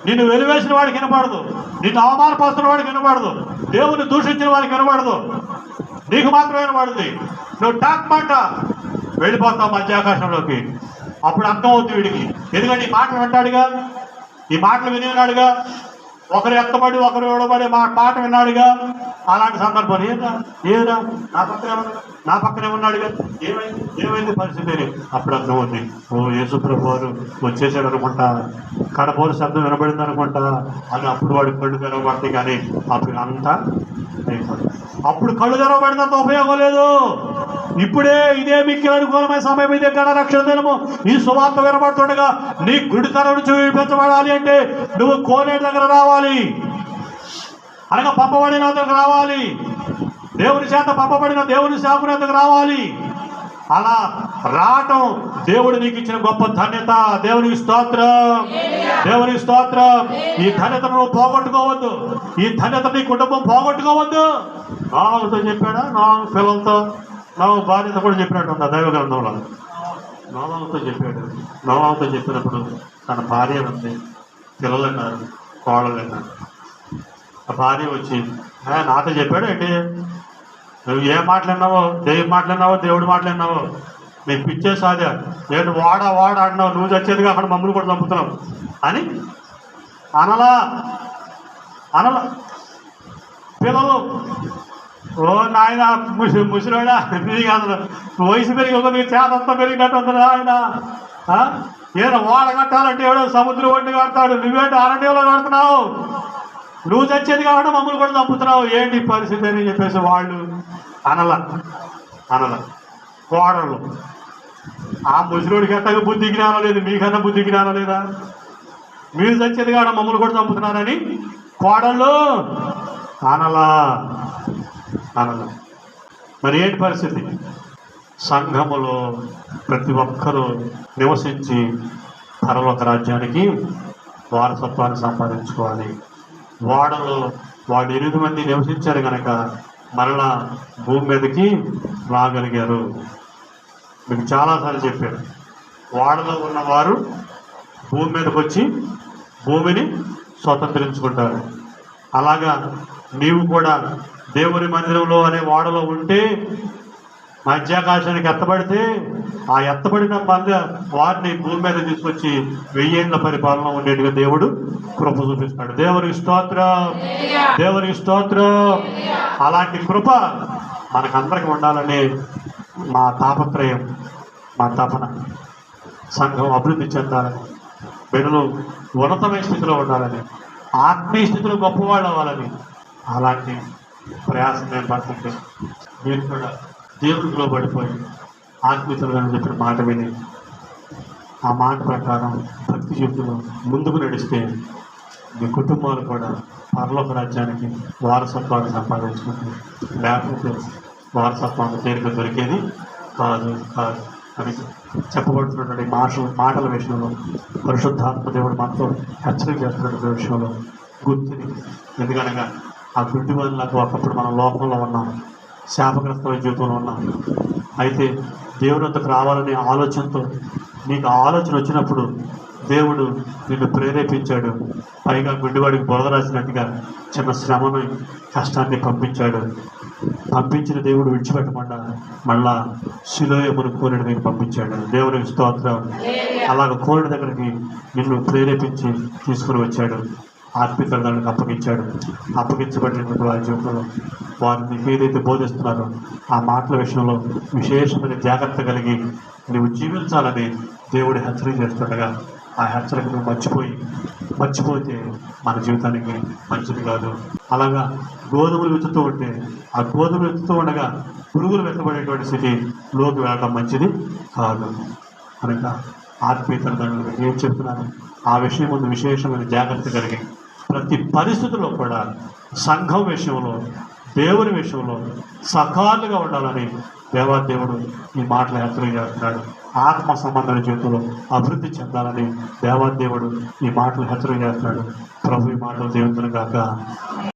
నిన్ను వెలివేసిన వాడికి వినపడదు. నిన్ను అవమానపరుస్తున్న వాడికి వినపడదు. దేవుని దూషించిన వాడికి వినపడదు. నీకు మాత్రమే వినపడుతుంది. నువ్వు టాక్ మాట వెళ్ళిపోతావు మధ్యాకాశంలోకి. అప్పుడు అర్థమవుతుంది వీడికి. ఎందుకంటే ఈ మాటలు వింటాడుగా, ఈ మాటలు విని ఉన్నాడుగా, ఒకరు ఎత్తబడి ఒకరు విడబడి పాట విన్నాడుగా. అలాంటి సందర్భం ఏదా నా పక్కనే ఉన్నాడుగా, ఏమైంది పరిస్థితి అని అప్పుడు అర్థమవుతుంది. ఓ యేసుప్రభు వారు వచ్చేసాడు అనుకుంటా, కడపోరు శబ్దం వినబడింది అనుకుంటా అని అప్పుడు వాడి కళ్ళు తెరవబడతాయి. కానీ అప్పుడు అంతా అయిపోతుంది. అప్పుడు కళ్ళు తెరవబడినంత ఉపయోగం లేదు. ఇప్పుడే ఇదే మిక్కిలి అనుకూలమైన సమయం, ఇదే గణ రక్షణ దినము. ఈ సువార్త వినబడుతుండగా నీ గుడితనం చూపించబడాలి అంటే నువ్వు కోనేటి దగ్గర రావాలి, అనగా పంపబడిన దగ్గర రావాలి, దేవుని చేత పంపబడిన దేవుని సేవకుని దగ్గర రావాలి. అలా రావటం దేవుడు నీకు ఇచ్చిన గొప్ప ధన్యత. దేవునికి స్తోత్రం, దేవునికి స్తోత్రం. ఈ ధన్యతను నువ్వు పోగొట్టుకోవద్దు. ఈ ధన్యత నీ కుటుంబం పోగొట్టుకోవద్దు. నాతో చెప్పాడా? నా పిల్లలతో, నా భార్యతో కూడా చెప్పినట్టు ఉంది దైవ గ్రంథంలో. నోవాహుతో చెప్పాడు. నోవాహుతో చెప్పినప్పుడు తన భార్య ఉంది, పిల్లలు అన్నారు, కోడలు అన్నారు. ఆ భార్య వచ్చి నాతో చెప్పాడు ఏంటి? నువ్వు ఏం మాట్లాడినావో, దేవుడు మాట్లాడినావో, నీకు పిచ్చే సాధ్యా, నేను వాడా అంటున్నావు, నువ్వు చచ్చేదిగా అక్కడ మమ్మల్ని కూడా చంపుతున్నావు అని అనలా. పిల్లలు ఓ నాయన ముసిరాడా, నీకు అందరూ వయసు పెరిగి నీకు చేతంతా పెరిగినట్టు అందరూ ఆయన ఏదో వాడ కట్టాలంటే ఎవడో సముద్రం ఒడ్డు కడతాడు, నువ్వేంటి అరణ్యంలో కడుతున్నావు, నువ్వు చచ్చేది కాబట్టి మమ్మల్ని కూడా చంపుతున్నావు, ఏంటి పరిస్థితి అని చెప్పేసి వాళ్ళు అనల కోడళ్ళు. ఆ ముసలోడికి ఎట్టగా బుద్ధి జ్ఞానం లేదు, మీకన్నా బుద్ధి జ్ఞానం లేదా, మీరు చచ్చేది కాడ మమ్మల్ని కూడా చంపుతున్నారని కోడళ్ళు అనలా. మరి ఏంటి పరిస్థితి? సంఘములో ప్రతి ఒక్కరూ నివసించి పరలోక రాజ్యానికి వారసత్వాన్ని సంపాదించుకోవాలి. వాడలో వాళ్ళు 8 మంది నివసించారు కనుక మరలా భూమి మీదకి రాగలిగారు. మీకు చాలాసార్లు చెప్పారు, వాడలో ఉన్నవారు భూమి మీదకి వచ్చి భూమిని స్వతంత్రించుకుంటారు. అలాగా నీవు కూడా దేవుని మందిరంలో అనే వాడలో ఉంటే మధ్యాకాశానికి ఎత్తబడితే ఆ ఎత్తబడిన వారిని భూమి మీద తీసుకొచ్చి 1000 ఏళ్ల పరిపాలన ఉండేట్టుగా దేవుడు కృప చూపిస్తాడు. దేవునికి స్తోత్రం. అలాంటి కృప మనకందరికి ఉండాలనే మా తాపత్రయం, మా తపన. సంఘం అభివృద్ధి చెందాలని, బిడ్డలు ఉన్నతమైన స్థితిలో ఉండాలని, ఆత్మీయ స్థితిలో గొప్పవాళ్ళు అవ్వాలని అలాంటి ప్రయాసం నేను పడుతుంటే మీరు కూడా దేవుడిలో పడిపోయి ఆత్మీయతలుగా చెప్పిన మాట విని ఆ మాట ప్రకారం భక్తి జీవితంలో ముందుకు నడిస్తే మీ కుటుంబాలు కూడా పరలోక రాజ్యానికి వారసత్వాన్ని సంపాదించుకుంటుంది. లేకపోతే వారసత్వాన్ని తేలిక దొరికేది కాదు అని చెప్పబడుతున్నటువంటి మాటల విషయంలో పరిశుద్ధాత్మ దేవుడు మనతో హెచ్చరిక చేస్తున్నటువంటి విషయంలో గుర్తుని. ఎందుకనగా ఆ గుడ్డి వదిలకు ఒకప్పుడు మనం లోకంలో ఉన్నాం, శాపగ్రస్తమైన జీవితంలో ఉన్నాం. అయితే దేవుని వద్దకు రావాలనే ఆలోచనతో నీకు ఆలోచన వచ్చినప్పుడు దేవుడు నిన్ను ప్రేరేపించాడు. పైగా గుడ్డివాడికి బురద రాసినట్టుగా చిన్న శ్రమను, కష్టాన్ని పంపించిన దేవుడు విడిచిపెట్టకుండా మళ్ళా శిలోయమును కోరిన దగ్గర పంపించాడు. దేవునికి స్తోత్రం. అలాగ కోరిన దగ్గరికి నిన్ను ప్రేరేపించి తీసుకుని వచ్చాడు. ఆత్మీయులకు అప్పగించబడినటువంటి వారి జీవితంలో వారిని ఏదైతే బోధిస్తున్నారో ఆ మాటల విషయంలో విశేషమైన జాగ్రత్త కలిగి నువ్వు జీవించాలని దేవుడు హెచ్చరిక చేస్తుండగా ఆ హెచ్చరిక నువ్వు మర్చిపోతే మన జీవితానికి మంచిది కాదు. అలాగా గోధుమలు విత్తుతూ ఉంటే ఆ గోధుమలు విత్తుతూ ఉండగా పురుగులు వెతబడేటువంటి స్థితిలోకి వెళ్ళడం మంచిది కాదు. కనుక ఆత్మీయతలు ఏం చెప్తున్నాను ఆ విషయం ముందు విశేషమైన జాగ్రత్త కలిగి ప్రతి పరిస్థితుల్లో కూడా సంఘం విషయంలో, దేవుని విషయంలో సకాలుగా ఉండాలని దేవాదేవుడు ఈ మాటలు హెచ్చరిక చేస్తున్నాడు. ఆత్మ సంబంధమైన జీవితంలో అభివృద్ధి చెందాలని దేవాదేవుడు ఈ మాటలు హెచ్చరిక చేస్తున్నాడు. ప్రభు ఈ మాటలు దేవుని గాక.